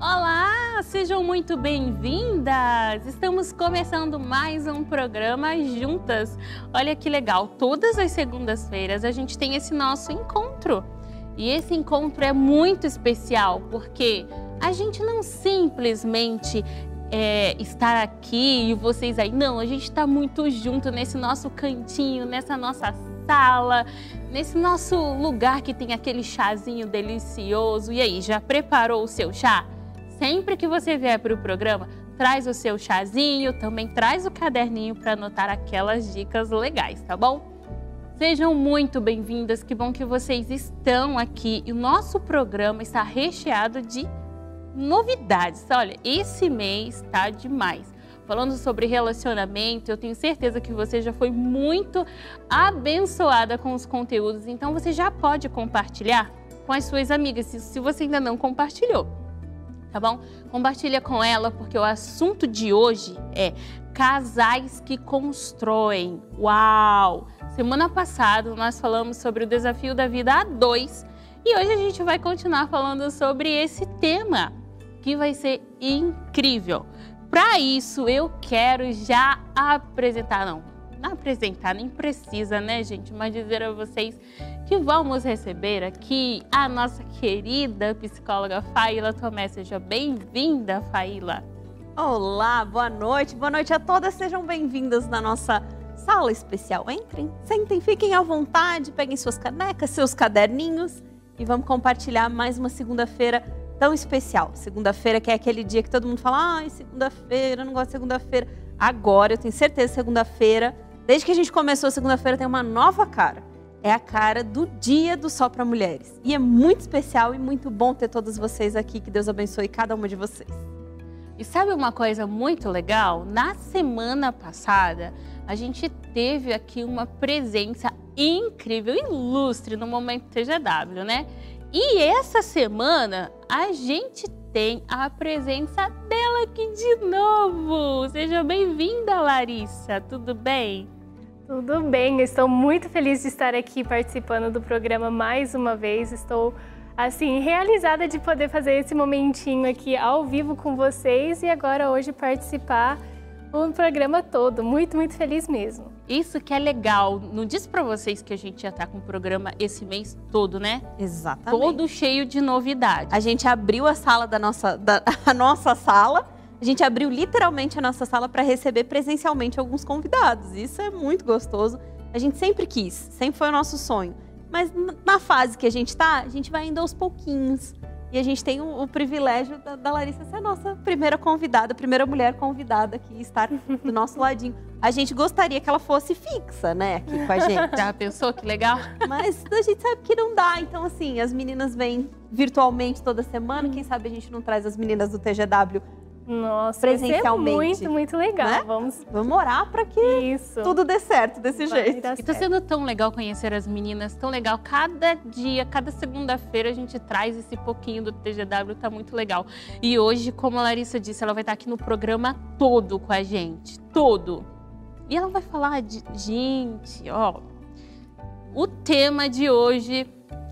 Olá, sejam muito bem-vindas! Estamos começando mais um programa juntas. Olha que legal, todas as segundas-feiras a gente tem esse nosso encontro. E esse encontro é muito especial porque a gente não simplesmente estar aqui e vocês aí, não, a gente está muito junto nesse nosso cantinho, nessa nossa sala, nesse nosso lugar que tem aquele chazinho delicioso. E aí, já preparou o seu chá? Sempre que você vier para o programa, traz o seu chazinho, também traz o caderninho para anotar aquelas dicas legais, tá bom? Sejam muito bem-vindas, que bom que vocês estão aqui. E o nosso programa está recheado de novidades. Olha, esse mês tá demais. Falando sobre relacionamento, eu tenho certeza que você já foi muito abençoada com os conteúdos, então você já pode compartilhar com as suas amigas, se você ainda não compartilhou. Tá bom? Compartilha com ela, porque o assunto de hoje é casais que constroem. Uau! Semana passada nós falamos sobre o desafio da vida a dois e hoje a gente vai continuar falando sobre esse tema, que vai ser incrível. Para isso, eu quero já apresentar, não apresentar, nem precisa, né, gente? Mas dizer a vocês que vamos receber aqui a nossa querida psicóloga Faíla Tomé. Seja bem-vinda, Faíla. Olá, boa noite a todas, sejam bem-vindas na nossa sala especial. Entrem, sentem, fiquem à vontade, peguem suas canecas, seus caderninhos e vamos compartilhar mais uma segunda-feira tão especial. Segunda-feira que é aquele dia que todo mundo fala, ai, segunda-feira, não gosto de segunda-feira. Agora, eu tenho certeza, segunda-feira, desde que a gente começou a segunda-feira, tem uma nova cara. É a cara do Dia do Só para Mulheres. E é muito especial e muito bom ter todas vocês aqui. Que Deus abençoe cada uma de vocês. E sabe uma coisa muito legal? Na semana passada, a gente teve aqui uma presença incrível, ilustre no Momento TGW, né? E essa semana, a gente tem a presença dela aqui de novo. Seja bem-vinda, Larissa. Tudo bem? Tudo bem, eu estou muito feliz de estar aqui participando do programa mais uma vez. Estou, assim, realizada de poder fazer esse momentinho aqui ao vivo com vocês e agora hoje participar do programa todo. Muito, muito feliz mesmo. Isso que é legal. Não disse para vocês que a gente já está com o programa esse mês todo, né? Exatamente. Todo cheio de novidades. A gente abriu a sala a nossa sala. A gente abriu literalmente a nossa sala para receber presencialmente alguns convidados. Isso é muito gostoso. A gente sempre quis, sempre foi o nosso sonho. Mas na fase que a gente tá, a gente vai indo aos pouquinhos. E a gente tem o privilégio da Larissa ser a nossa primeira convidada, primeira mulher convidada aqui, estar do nosso ladinho. A gente gostaria que ela fosse fixa, né, aqui com a gente. Já pensou que legal? Mas a gente sabe que não dá. Então, assim, as meninas vêm virtualmente toda semana. Quem sabe a gente não traz as meninas do TGW presencialmente. Vai ser muito legal. Né? Vamos orar para que tudo dê certo desse jeito. E tá sendo tão legal conhecer as meninas, tão legal. Cada dia, cada segunda-feira a gente traz esse pouquinho do TGW, tá muito legal. E hoje, como a Larissa disse, ela vai estar aqui no programa todo com a gente, todo. E ela vai falar de... Gente, ó, o tema de hoje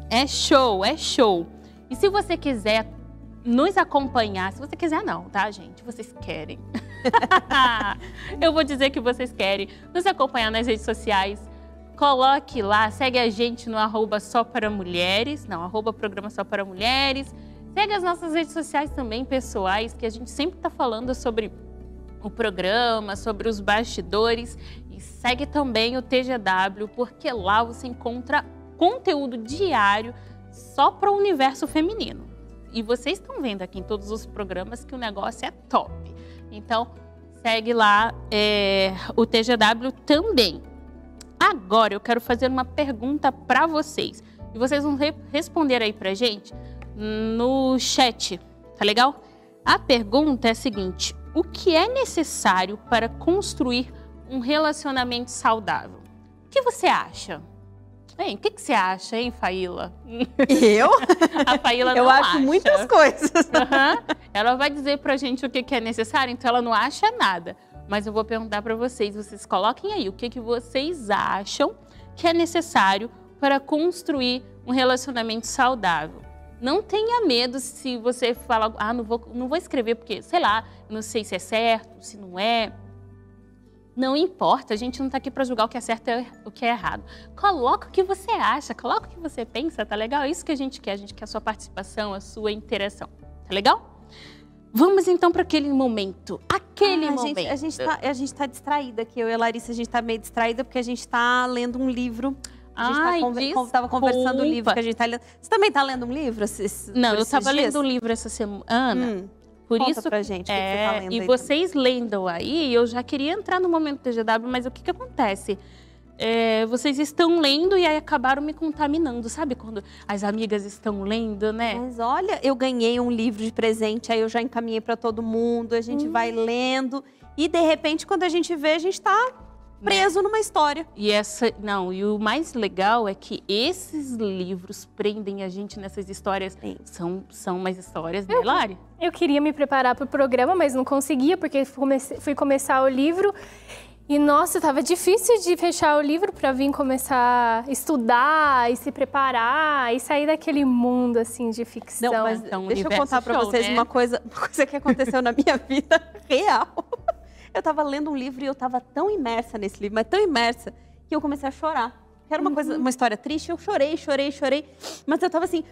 é show, é show. E se você quiser nos acompanhar, se você quiser não, tá, gente? Vocês querem. Eu vou dizer que vocês querem nos acompanhar nas redes sociais. Coloque lá, segue a gente no @só-para-mulheres, não, @programa Só para Mulheres. Segue as nossas redes sociais também, pessoais, que a gente sempre tá falando sobre o programa, sobre os bastidores. E segue também o TGW, porque lá você encontra conteúdo diário só para o universo feminino. E vocês estão vendo aqui em todos os programas que o negócio é top. Então, segue lá o TGW também. Agora, eu quero fazer uma pergunta para vocês. E vocês vão responder aí pra gente no chat, tá legal? A pergunta é a seguinte: o que é necessário para construir um relacionamento saudável? O que você acha? Hein, o que você acha, hein, Faíla? Eu? A Faíla não Eu acha. acho muitas coisas. Ela vai dizer pra gente o que é necessário, então ela não acha nada. Mas eu vou perguntar pra vocês, vocês coloquem aí o que vocês acham que é necessário para construir um relacionamento saudável. Não tenha medo se você fala, não vou escrever porque, sei lá, não sei se é certo, se não é. Não importa, a gente não está aqui para julgar o que é certo e o que é errado. Coloca o que você acha, coloca o que você pensa, tá legal? É isso que a gente quer a sua participação, a sua interação, tá legal? Vamos então para aquele momento, momento. A gente tá distraída aqui, eu e a Larissa, a gente tá meio distraída porque a gente tá lendo um livro. A gente tava conversando o livro que a gente tá lendo. Você também tá lendo um livro? Não, eu tava lendo um livro essa semana. Por Conta isso, pra gente o que você tá lendo e aí vocês lendo aí, eu já queria entrar no momento TGW, mas o que acontece? Vocês estão lendo e aí acabaram me contaminando. Sabe quando as amigas estão lendo, né? Mas olha, eu ganhei um livro de presente, aí eu já encaminhei pra todo mundo, a gente vai lendo. E de repente, quando a gente vê, a gente tá preso numa história. E o mais legal é que esses livros prendem a gente nessas histórias. São umas histórias, né, Lari? Eu queria me preparar para o programa, mas não conseguia, porque fui começar o livro. E, nossa, tava difícil de fechar o livro para vir começar a estudar e se preparar e sair daquele mundo, assim, de ficção. Não, mas deixa eu contar para vocês uma coisa que aconteceu na minha vida real. Eu tava lendo um livro e eu tava tão imersa nesse livro, mas tão imersa, que eu comecei a chorar. Era uma história triste, eu chorei. Mas eu tava assim,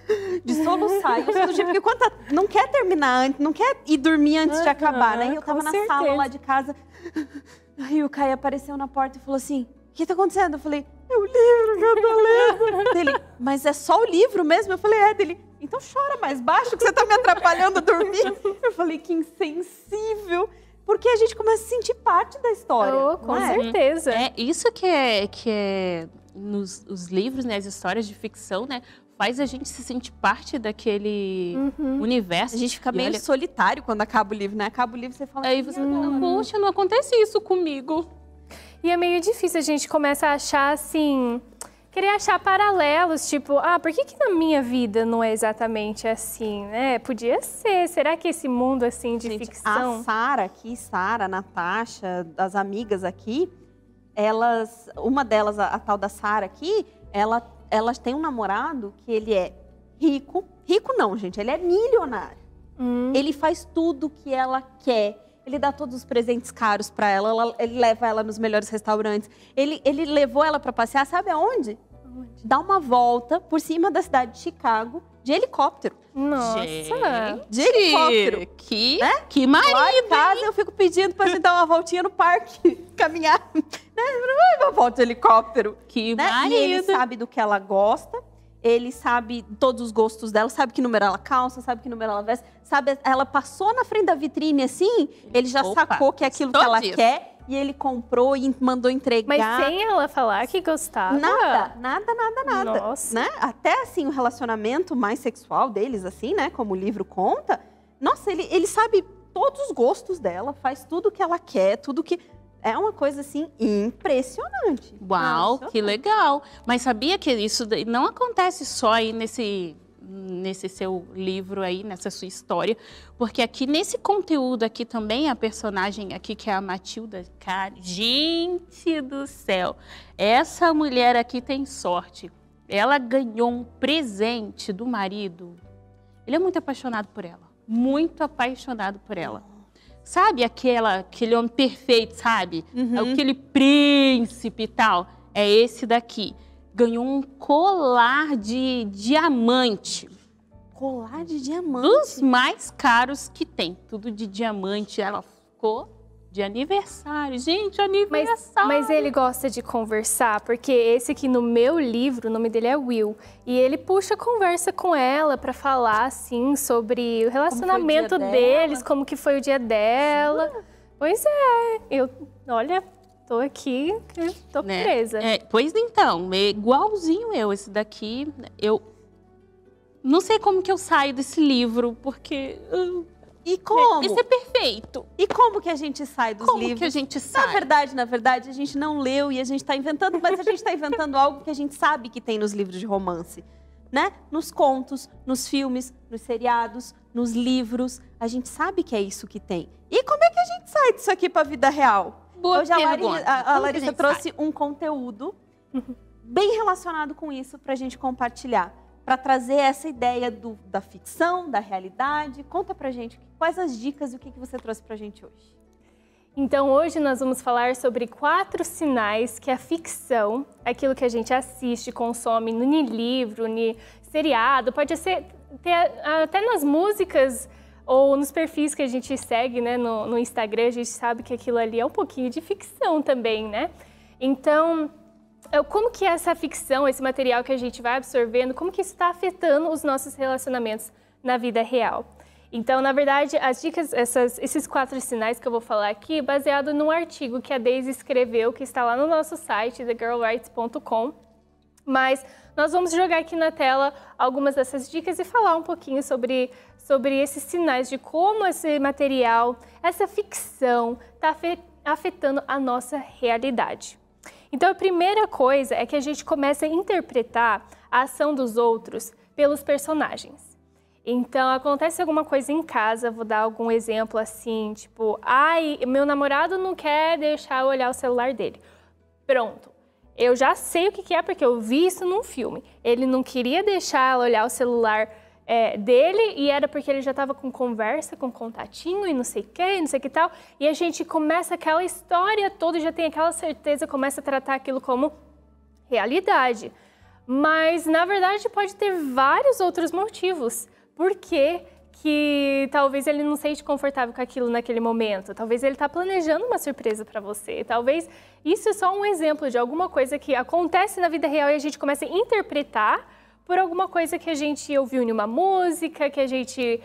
de soluçar. Eu sou do tipo que não quer terminar antes, não quer ir dormir antes de acabar, né? E eu tava na sala lá de casa. Aí o Caio apareceu na porta e falou assim, o que tá acontecendo? Eu falei, é o livro que eu tô lendo. Dele, mas é só o livro mesmo? Eu falei, dele. Então chora mais baixo que você tá me atrapalhando a dormir. Eu falei, que insensível. Porque a gente começa a sentir parte da história. Com certeza. Isso que é os livros, né, as histórias de ficção, né, faz a gente se sentir parte daquele universo. A gente fica meio solitário quando acaba o livro, né? Acaba o livro, você fala... Aí você fala, poxa, não acontece isso comigo. E é meio difícil, a gente começa a achar, assim... Querer achar paralelos, tipo, por que na minha vida não é exatamente assim, né? Podia ser. Será que esse mundo, assim, de ficção... A Sara, a Natasha, as amigas aqui, uma delas, a tal da Sara aqui, elas têm um namorado que ele é rico. Rico não, gente, ele é milionário. Ele faz tudo que ela quer. Ele dá todos os presentes caros pra ela, ele leva ela nos melhores restaurantes. Ele levou ela pra passear, sabe aonde? Dá uma volta por cima da cidade de Chicago, de helicóptero. Nossa! De helicóptero. Que marido! Lá em casa eu fico pedindo pra gente dar uma voltinha no parque, caminhar. Não é uma volta de helicóptero. Que marido! E ele sabe do que ela gosta. Ele sabe todos os gostos dela, sabe que número ela calça, sabe que número ela veste, sabe, ela passou na frente da vitrine assim, ele já sacou que é aquilo que ela quer e ele comprou e mandou entregar. Mas sem ela falar que gostava? Nada. Nossa. Né? Até assim, o relacionamento mais sexual deles, assim, né, como o livro conta, nossa, ele sabe todos os gostos dela, faz tudo que ela quer, tudo que... É uma coisa, assim, impressionante. Uau, que legal. Mas sabia que isso não acontece só aí nesse seu livro aí, nessa sua história? Porque aqui nesse conteúdo aqui também, a personagem aqui, que é a Matilda, cara, gente do céu, essa mulher aqui tem sorte. Ela ganhou um presente do marido. Ele é muito apaixonado por ela. Muito apaixonado por ela. Sabe aquele homem perfeito, sabe? Aquele príncipe e tal. É esse daqui. Ganhou um colar de diamante. Colar de diamante? Dos mais caros que tem. Tudo de diamante. Ela ficou de aniversário. Gente, aniversário! Mas ele gosta de conversar, porque esse aqui no meu livro, o nome dele é Will. E ele puxa conversa com ela para falar, assim, sobre o relacionamento deles, como que foi o dia dela. Sim. Pois é, olha, tô aqui, tô presa. Pois então, é igualzinho esse daqui. Eu não sei como que eu saio desse livro, porque... E como? Isso é perfeito. E como que a gente sai dos livros? Como que a gente sai? Na verdade, a gente não leu e a gente está inventando, mas a gente está inventando algo que a gente sabe que tem nos livros de romance, né? Nos contos, nos filmes, nos seriados, nos livros. A gente sabe que é isso que tem. E como é que a gente sai disso aqui para a vida real? Hoje a Larissa trouxe um conteúdo bem relacionado com isso para a gente compartilhar. para trazer essa ideia da ficção, da realidade. Conta pra gente quais as dicas e o que você trouxe pra gente hoje. Então, hoje nós vamos falar sobre 4 sinais que a ficção, aquilo que a gente assiste, consome no livro, no seriado, pode ser até nas músicas ou nos perfis que a gente segue, né, no Instagram, a gente sabe que aquilo ali é um pouquinho de ficção também, né? Então, como que essa ficção, esse material que a gente vai absorvendo, como que isso está afetando os nossos relacionamentos na vida real? Então, na verdade, as dicas, esses 4 sinais que eu vou falar aqui, baseado num artigo que a Daisy escreveu, que está lá no nosso site, thegirlwrites.com. Mas nós vamos jogar aqui na tela algumas dessas dicas e falar um pouquinho sobre esses sinais de como esse material, essa ficção, está afetando a nossa realidade. Então, a primeira coisa é que a gente começa a interpretar a ação dos outros pelos personagens. Então, acontece alguma coisa em casa, vou dar algum exemplo assim, tipo, ai, meu namorado não quer deixar eu olhar o celular dele. Pronto, eu já sei o que é porque eu vi isso num filme. Ele não queria deixar ela olhar o celular dele e era porque ele já estava com conversa, com contatinho e não sei o que e tal. E a gente começa aquela história toda e já tem aquela certeza, começa a tratar aquilo como realidade. Mas, na verdade, pode ter vários outros motivos. Por que talvez ele não se sente confortável com aquilo naquele momento? Talvez ele está planejando uma surpresa para você. Talvez isso é só um exemplo de alguma coisa que acontece na vida real e a gente começa a interpretar por alguma coisa que a gente ouviu em uma música, que a gente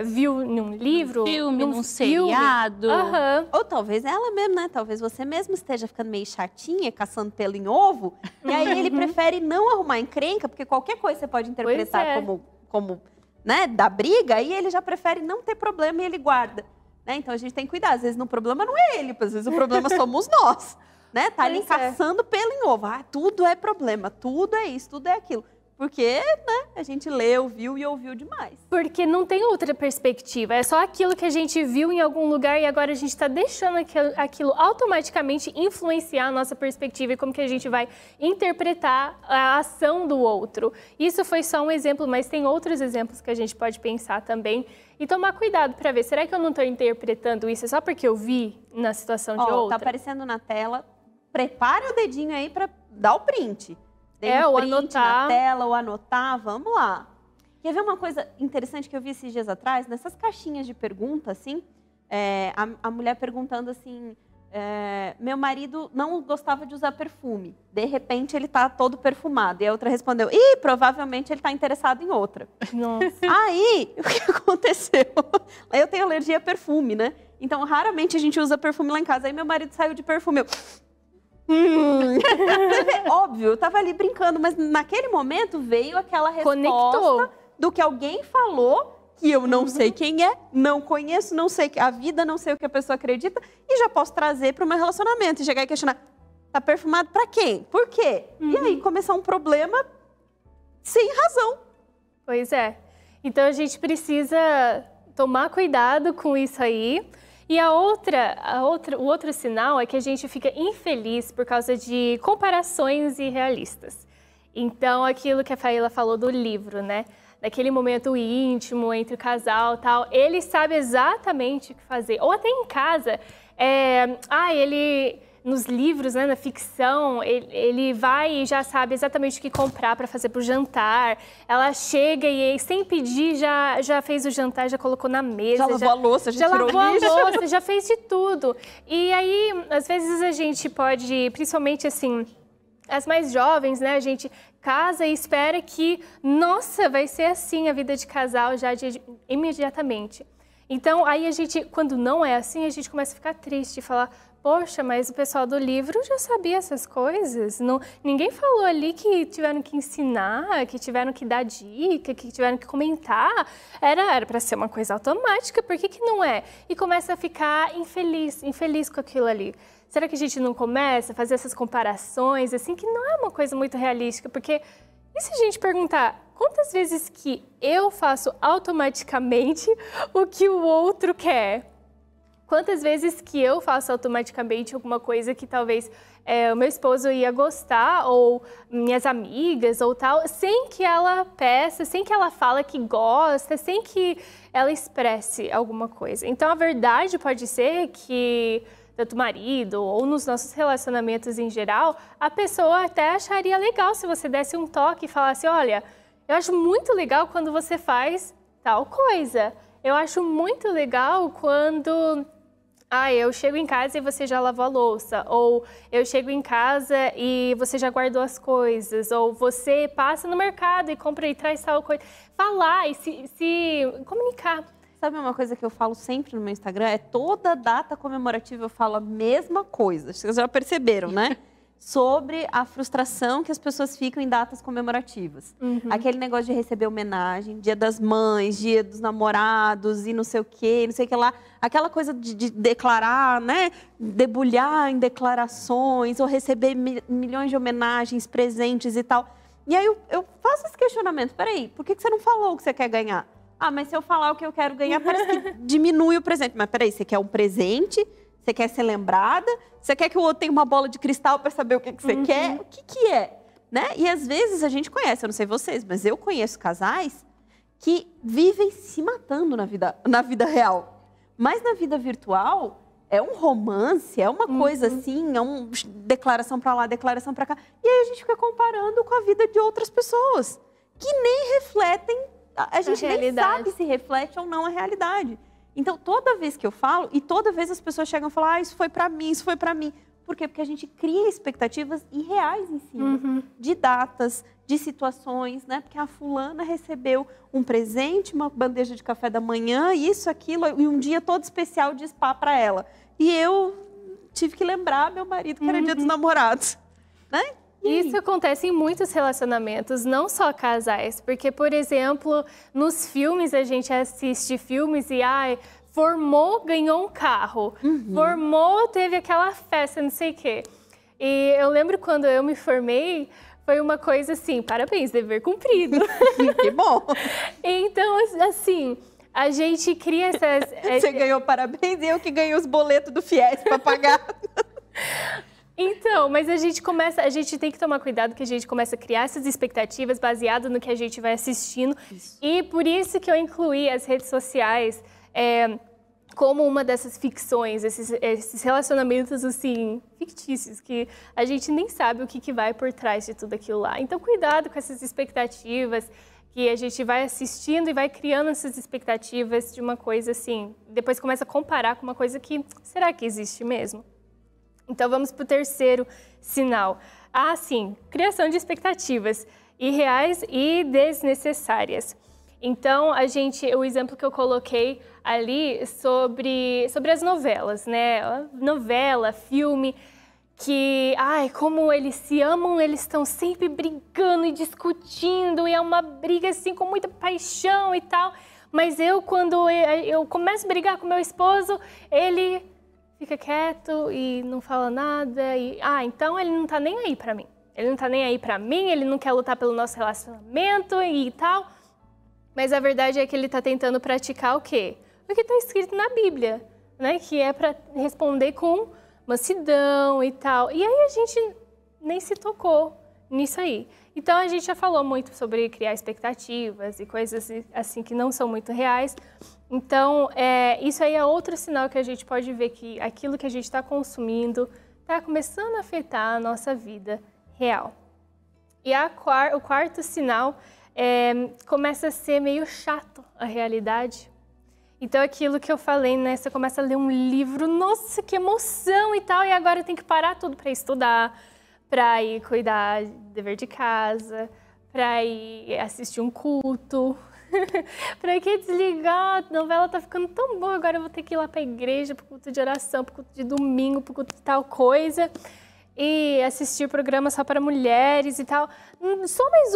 viu num livro, num seriado. Uhum. Ou talvez ela mesmo, né? Talvez você mesmo esteja ficando meio chatinha, caçando pelo em ovo. E aí ele prefere não arrumar encrenca, porque qualquer coisa você pode interpretar como né, da briga, e ele já prefere não ter problema e ele guarda. Né? Então a gente tem que cuidar. Às vezes o problema não é ele, às vezes o problema somos nós. Né? Tá ali caçando pelo em ovo. Ah, tudo é problema, tudo é isso, tudo é aquilo. Porque, né, a gente leu, viu e ouviu demais. Porque não tem outra perspectiva, é só aquilo que a gente viu em algum lugar e agora a gente está deixando aquilo automaticamente influenciar a nossa perspectiva e como que a gente vai interpretar a ação do outro. Isso foi só um exemplo, mas tem outros exemplos que a gente pode pensar também e tomar cuidado para ver, será que eu não estou interpretando isso só porque eu vi na situação de outra? Tá aparecendo na tela, prepare o dedinho aí para dar o print. Ou print anotar na tela, ou anotar, vamos lá. Quer ver uma coisa interessante que eu vi esses dias atrás? Nessas caixinhas de pergunta, assim, a mulher perguntando assim, meu marido não gostava de usar perfume, de repente ele tá todo perfumado. E a outra respondeu, provavelmente ele tá interessado em outra. Nossa. Aí, o que aconteceu? Eu tenho alergia a perfume, né? Então, raramente a gente usa perfume lá em casa. Aí meu marido saiu de perfume, Óbvio, eu tava ali brincando, mas naquele momento veio aquela resposta do que alguém falou, que eu não sei quem é, não conheço, não sei a vida, não sei o que a pessoa acredita, e já posso trazer para o meu relacionamento e chegar e questionar, tá perfumado para quem? Por quê? E aí começar um problema sem razão. Pois é. Então a gente precisa tomar cuidado com isso aí. E o outro sinal é que a gente fica infeliz por causa de comparações irrealistas. Então, aquilo que a Faíla falou do livro, né? Daquele momento íntimo entre o casal e tal, ele sabe exatamente o que fazer. Ou até em casa, nos livros, né, na ficção, ele vai e já sabe exatamente o que comprar para fazer para o jantar. Ela chega e sem pedir já fez o jantar, já colocou na mesa. Já lavou a louça, já tirou lavou a louça, já fez de tudo. E aí, às vezes a gente pode, principalmente assim, as mais jovens, né, a gente casa e espera que, nossa, vai ser assim a vida de casal já imediatamente. Então, aí a gente, quando não é assim, a gente começa a ficar triste e falar, poxa, mas o pessoal do livro já sabia essas coisas. Não, ninguém falou ali que tiveram que ensinar, que tiveram que dar dica, que tiveram que comentar. Era para ser uma coisa automática, por que não é? E começa a ficar infeliz com aquilo ali. Será que a gente não começa a fazer essas comparações, assim, que não é uma coisa muito realística? Porque, e se a gente perguntar, quantas vezes que eu faço automaticamente o que o outro quer? quantas vezes que eu faço automaticamente alguma coisa que talvez o meu esposo ia gostar, ou minhas amigas, ou tal, sem que ela peça, sem que ela fale que gosta, sem que ela expresse alguma coisa. Então, a verdade pode ser que, tanto marido ou nos nossos relacionamentos em geral, a pessoa até acharia legal se você desse um toque e falasse, olha, eu acho muito legal quando você faz tal coisa. Eu acho muito legal quando eu chego em casa e você já lavou a louça, ou eu chego em casa e você já guardou as coisas, ou você passa no mercado e compra e traz tal coisa. Falar e se comunicar. Sabe uma coisa que eu falo sempre no meu Instagram? É toda data comemorativa eu falo a mesma coisa. Vocês já perceberam, né? Sobre a frustração que as pessoas ficam em datas comemorativas. Aquele negócio de receber homenagem, Dia das Mães, Dia dos Namorados e não sei o quê, não sei o que lá. Aquela coisa de declarar, né? Debulhar em declarações ou receber milhões de homenagens, presentes e tal. E aí eu faço esse questionamento. Peraí, por que você não falou o que você quer ganhar? Ah, mas se eu falar o que eu quero ganhar, parece que diminui o presente. Mas peraí, você quer um presente? Você quer ser lembrada? Você quer que o outro tenha uma bola de cristal para saber o que você quer? O que é? Né? E às vezes a gente conhece, eu não sei vocês, mas eu conheço casais que vivem se matando na vida real. Mas na vida virtual, é um romance, é uma coisa assim, é uma declaração para lá, declaração para cá. E aí a gente fica comparando com a vida de outras pessoas, que nem refletem, a gente nem sabe se reflete ou não a realidade. Então, toda vez que eu falo, e toda vez as pessoas chegam e falam, isso foi pra mim, isso foi pra mim. Por quê? Porque a gente cria expectativas irreais em cima, de datas, de situações, né? Porque a fulana recebeu um presente, uma bandeja de café da manhã, isso, aquilo, e um dia todo especial de spa pra ela. E eu tive que lembrar meu marido que era Dia dos Namorados, né? Isso acontece em muitos relacionamentos, não só casais. Porque, por exemplo, nos filmes a gente assiste filmes e, formou, ganhou um carro. Formou, teve aquela festa, não sei o quê. E eu lembro quando eu me formei, foi uma coisa assim, parabéns, dever cumprido. Que bom! Então, assim, a gente cria essas... Você ganhou parabéns e eu que ganhei os boletos do FIES para pagar. Então, mas a gente tem que tomar cuidado que a gente começa a criar essas expectativas baseadas no que a gente vai assistindo. Isso. E por isso que eu incluí as redes sociais como uma dessas ficções, esses relacionamentos, assim, fictícios, que a gente nem sabe o que vai por trás de tudo aquilo lá. Então, cuidado com essas expectativas que a gente vai assistindo e vai criando essas expectativas de uma coisa assim, depois começa a comparar com uma coisa que, será que existe mesmo? Então, vamos para o terceiro sinal. Sim, criação de expectativas irreais e desnecessárias. Então, o exemplo que eu coloquei ali sobre as novelas, né? Novela, filme, que, como eles se amam, eles estão sempre brigando e discutindo, e é uma briga, assim, com muita paixão e tal. Mas quando eu começo a brigar com meu esposo, ele fica quieto e não fala nada. Então ele não tá nem aí pra mim. Ele não tá nem aí pra mim, ele não quer lutar pelo nosso relacionamento e tal. Mas a verdade é que ele tá tentando praticar o quê? O que tá escrito na Bíblia, né? Que é pra responder com mansidão e tal. E aí a gente nem se tocou nisso aí. Então a gente já falou muito sobre criar expectativas e coisas assim que não são muito reais. Então, isso aí é outro sinal que a gente pode ver que aquilo que a gente está consumindo está começando a afetar a nossa vida real. E o quarto sinal começa a ser meio chato a realidade. Então, aquilo que eu falei, né? Você começa a ler um livro, nossa, que emoção e tal, e agora tem que parar tudo para estudar, para ir cuidar do dever de casa, para ir assistir um culto. Pra que desligar? A novela tá ficando tão boa, agora eu vou ter que ir lá pra igreja, pro culto de oração, pro culto de domingo, pro culto de tal coisa. E assistir programa só para mulheres e tal. Só mais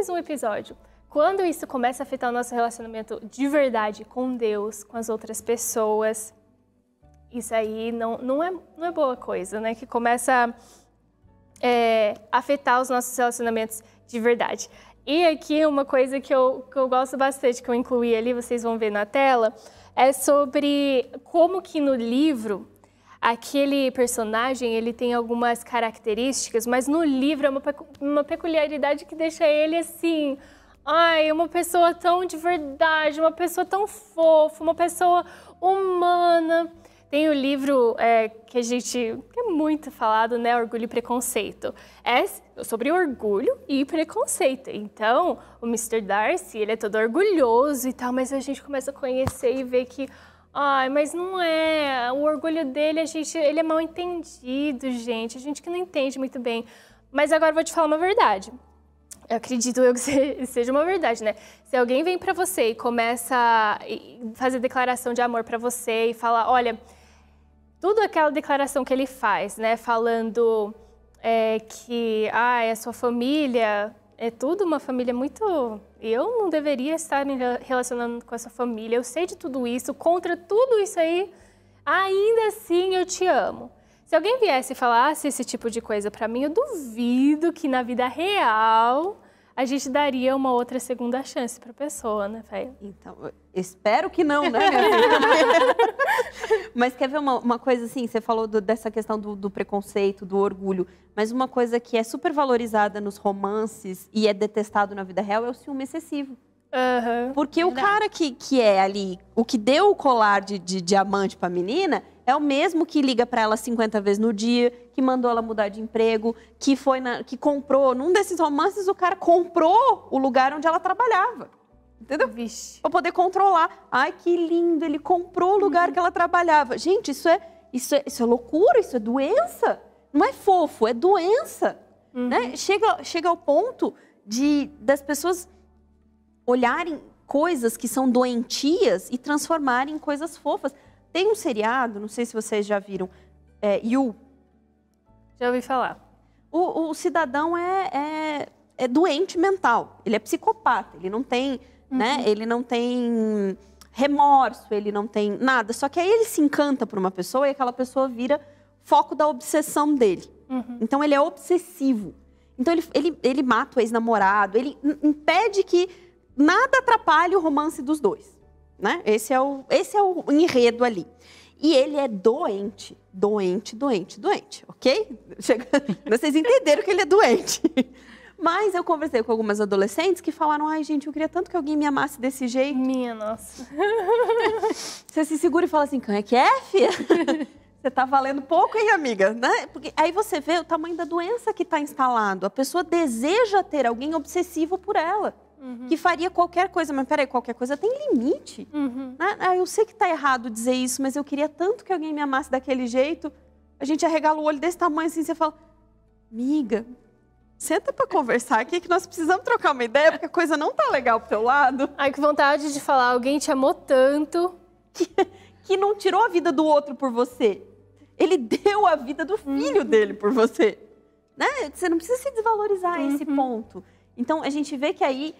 um episódio. Quando isso começa a afetar o nosso relacionamento de verdade com Deus, com as outras pessoas, isso aí não é boa coisa, né? Que começa a afetar os nossos relacionamentos de verdade. E aqui uma coisa que eu gosto bastante, que eu incluí ali, vocês vão ver na tela, é sobre como que no livro aquele personagem ele tem algumas características, mas no livro é uma peculiaridade que deixa ele assim, ai, uma pessoa tão de verdade, uma pessoa tão fofa, uma pessoa humana. Tem o livro que é muito falado, né, Orgulho e Preconceito. É sobre orgulho e preconceito. Então, o Mr. Darcy, ele é todo orgulhoso e tal, mas a gente começa a conhecer e ver que, ai, mas não é. O orgulho dele, ele é mal entendido, gente. A gente que não entende muito bem. Mas agora eu vou te falar uma verdade. Eu acredito que seja uma verdade, né? Se alguém vem pra você e começa a fazer declaração de amor pra você e fala, olha, tudo aquela declaração que ele faz, né? Falando que a sua família é tudo uma família muito... Eu não deveria estar me relacionando com essa família, eu sei de tudo isso, contra tudo isso aí, ainda assim eu te amo. Se alguém viesse e falasse esse tipo de coisa pra mim, eu duvido que na vida real a gente daria uma outra segunda chance pra pessoa, né, Féia? Então, espero que não, né, minha filha? Mas quer ver uma coisa assim, você falou dessa questão do preconceito, do orgulho, mas uma coisa que é super valorizada nos romances e é detestado na vida real é o ciúme excessivo. Uhum. Porque o cara que é ali, o que deu o colar de diamante pra menina, é o mesmo que liga pra ela 50 vezes no dia, que mandou ela mudar de emprego, que comprou. Num desses romances, o cara comprou o lugar onde ela trabalhava. Entendeu? Vixe. Pra poder controlar. Ai, que lindo, ele comprou o lugar que ela trabalhava. Gente, isso é loucura, isso é doença. Não é fofo, é doença. Né? Chega ao ponto das pessoas olharem coisas que são doentias e transformarem em coisas fofas. Tem um seriado, não sei se vocês já viram, You. Já ouvi falar. O cidadão é doente mental, ele é psicopata, ele não tem, né? Ele não tem remorso, ele não tem nada. Só que aí ele se encanta por uma pessoa e aquela pessoa vira foco da obsessão dele. Então ele é obsessivo. Então ele mata o ex-namorado, ele impede que nada atrapalhe o romance dos dois. Né? Esse é o enredo ali. E ele é doente, ok? Vocês entenderam que ele é doente. Mas eu conversei com algumas adolescentes que falaram, ai, gente, eu queria tanto que alguém me amasse desse jeito. Minha nossa. Você se segura e fala assim, como é que é, filha? Você tá valendo pouco, hein, amiga? Né? Porque aí você vê o tamanho da doença que está instalado. A pessoa deseja ter alguém obsessivo por ela. Que faria qualquer coisa, mas peraí, qualquer coisa tem limite. Né? Eu sei que tá errado dizer isso, mas eu queria tanto que alguém me amasse daquele jeito. A gente arregala o olho desse tamanho assim, você fala, amiga, senta pra conversar aqui que nós precisamos trocar uma ideia, porque a coisa não tá legal pro teu lado. Ai, que vontade de falar, alguém te amou tanto. Que não tirou a vida do outro por você. Ele deu a vida do filho dele por você. Né? Você não precisa se desvalorizar a esse ponto. Então, a gente vê que aí,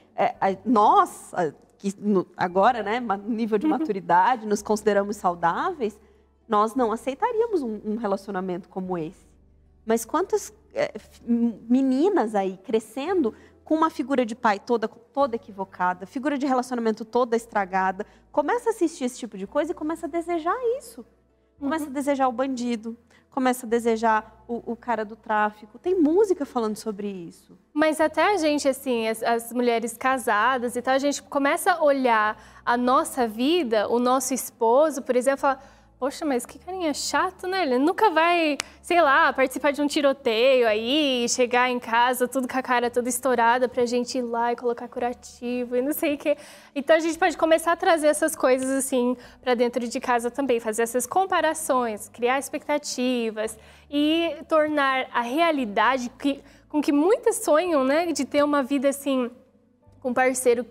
nós, que agora, né, no nível de maturidade, nos consideramos saudáveis, nós não aceitaríamos um relacionamento como esse. Mas quantas meninas aí crescendo com uma figura de pai toda equivocada, figura de relacionamento toda estragada, começa a assistir esse tipo de coisa e começa a desejar isso. Começa a desejar o bandido, começa a desejar o cara do tráfico. Tem música falando sobre isso. Mas até a gente, assim, as mulheres casadas e tal, a gente começa a olhar a nossa vida, o nosso esposo, por exemplo, e fala, poxa, mas que carinha chato, né? Ele nunca vai, sei lá, participar de um tiroteio aí, chegar em casa tudo com a cara toda estourada pra gente ir lá e colocar curativo e não sei o quê. Então a gente pode começar a trazer essas coisas assim pra dentro de casa também, fazer essas comparações, criar expectativas e tornar a realidade com que muitas sonham, né, de ter uma vida assim com um parceiro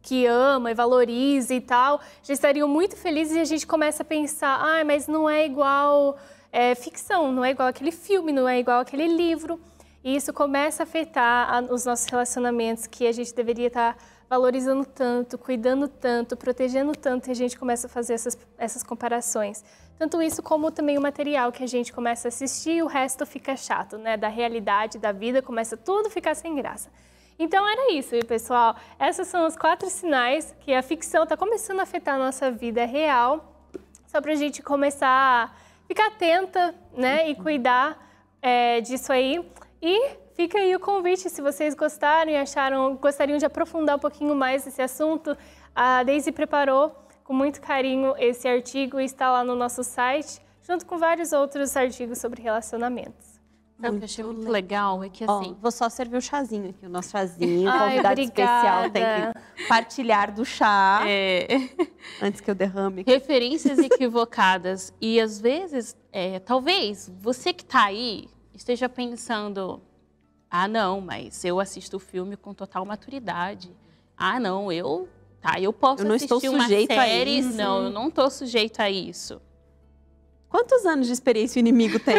que ama e valoriza e tal, já estariam muito felizes e a gente começa a pensar, mas não é igual ficção, não é igual aquele filme, não é igual aquele livro. E isso começa a afetar os nossos relacionamentos que a gente deveria estar valorizando tanto, cuidando tanto, protegendo tanto, e a gente começa a fazer essas comparações. Tanto isso como também o material que a gente começa a assistir e o resto fica chato, né? Da realidade, da vida, começa tudo a ficar sem graça. Então era isso, pessoal. Essas são os 4 sinais que a ficção está começando a afetar a nossa vida real, só para a gente começar a ficar atenta, né, e cuidar disso aí. E fica aí o convite, se vocês gostaram e gostariam de aprofundar um pouquinho mais esse assunto, a Daisy preparou com muito carinho esse artigo e está lá no nosso site, junto com vários outros artigos sobre relacionamentos. Sabe o que eu achei muito legal? É que assim... vou só servir o chazinho aqui, o nosso chazinho, convidado especial tem que partilhar do chá, antes que eu derrame. Referências equivocadas. E às vezes, talvez você que está aí esteja pensando, ah não, mas eu assisto o filme com total maturidade. Ah não, eu posso assistir uma série. Não, eu não estou sujeito a isso. Quantos anos de experiência o inimigo tem?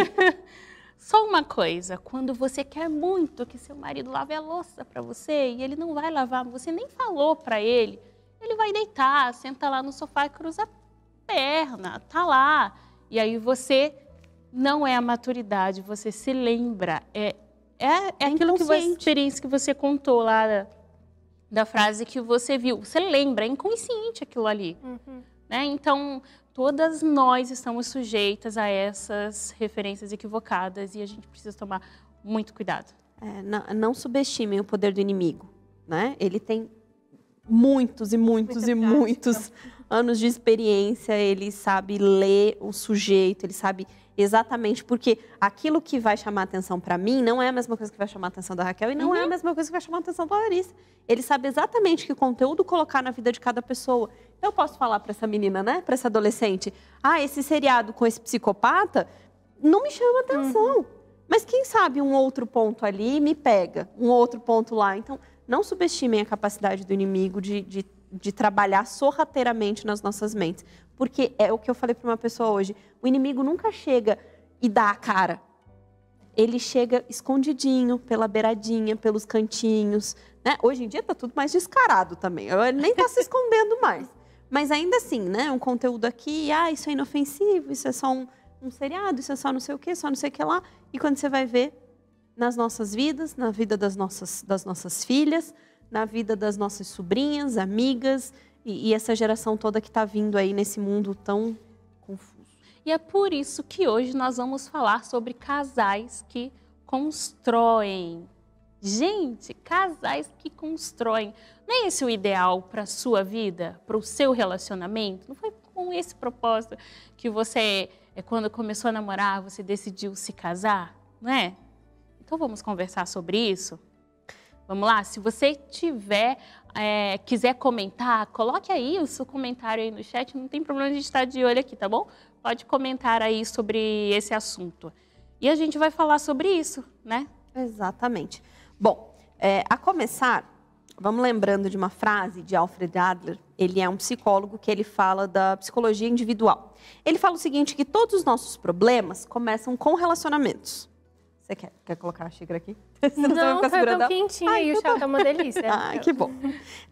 Só uma coisa, quando você quer muito que seu marido lave a louça para você e ele não vai lavar, você nem falou para ele, ele vai deitar, senta lá no sofá e cruza a perna, tá lá. E aí você não é a maturidade, você se lembra. É aquilo que a experiência que você contou lá da frase que você viu. Você lembra, é inconsciente aquilo ali. Né? Então, todas nós estamos sujeitas a essas referências equivocadas e a gente precisa tomar muito cuidado. Não subestimem o poder do inimigo, né? Ele tem muitos anos de experiência, ele sabe ler o sujeito, ele sabe exatamente, porque aquilo que vai chamar a atenção para mim não é a mesma coisa que vai chamar a atenção da Raquel e não é a mesma coisa que vai chamar a atenção da Larissa. Ele sabe exatamente que conteúdo colocar na vida de cada pessoa. Então eu posso falar para essa menina, né, para essa adolescente, esse seriado com esse psicopata não me chama atenção. Mas quem sabe um outro ponto ali me pega, um outro ponto lá. Então não subestimem a capacidade do inimigo de trabalhar sorrateiramente nas nossas mentes. Porque é o que eu falei para uma pessoa hoje. O inimigo nunca chega e dá a cara. Ele chega escondidinho, pela beiradinha, pelos cantinhos. Né? Hoje em dia está tudo mais descarado também. Ele nem está se escondendo mais. Mas ainda assim, né? Um conteúdo aqui, isso é inofensivo, isso é só um seriado, isso é só não sei o quê, só não sei o que lá. E quando você vai ver nas nossas vidas, na vida das nossas filhas, na vida das nossas sobrinhas, amigas e essa geração toda que está vindo aí nesse mundo tão confuso. E é por isso que hoje nós vamos falar sobre casais que constroem. Gente, casais que constroem. Não é esse o ideal para a sua vida, para o seu relacionamento? Não foi com esse propósito que você, quando começou a namorar, você decidiu se casar? Não é? Então vamos conversar sobre isso? Vamos lá? Se você quiser comentar, coloque aí o seu comentário aí no chat. Não tem problema, a gente estar de olho aqui, tá bom? Pode comentar aí sobre esse assunto. E a gente vai falar sobre isso, né? Exatamente. Bom, a começar, vamos lembrando de uma frase de Alfred Adler. Ele é um psicólogo que ele fala da psicologia individual. Ele fala o seguinte, que todos os nossos problemas começam com relacionamentos. Você quer colocar a xícara aqui? Não, tá tão quentinha e o chá tá uma delícia. Que bom.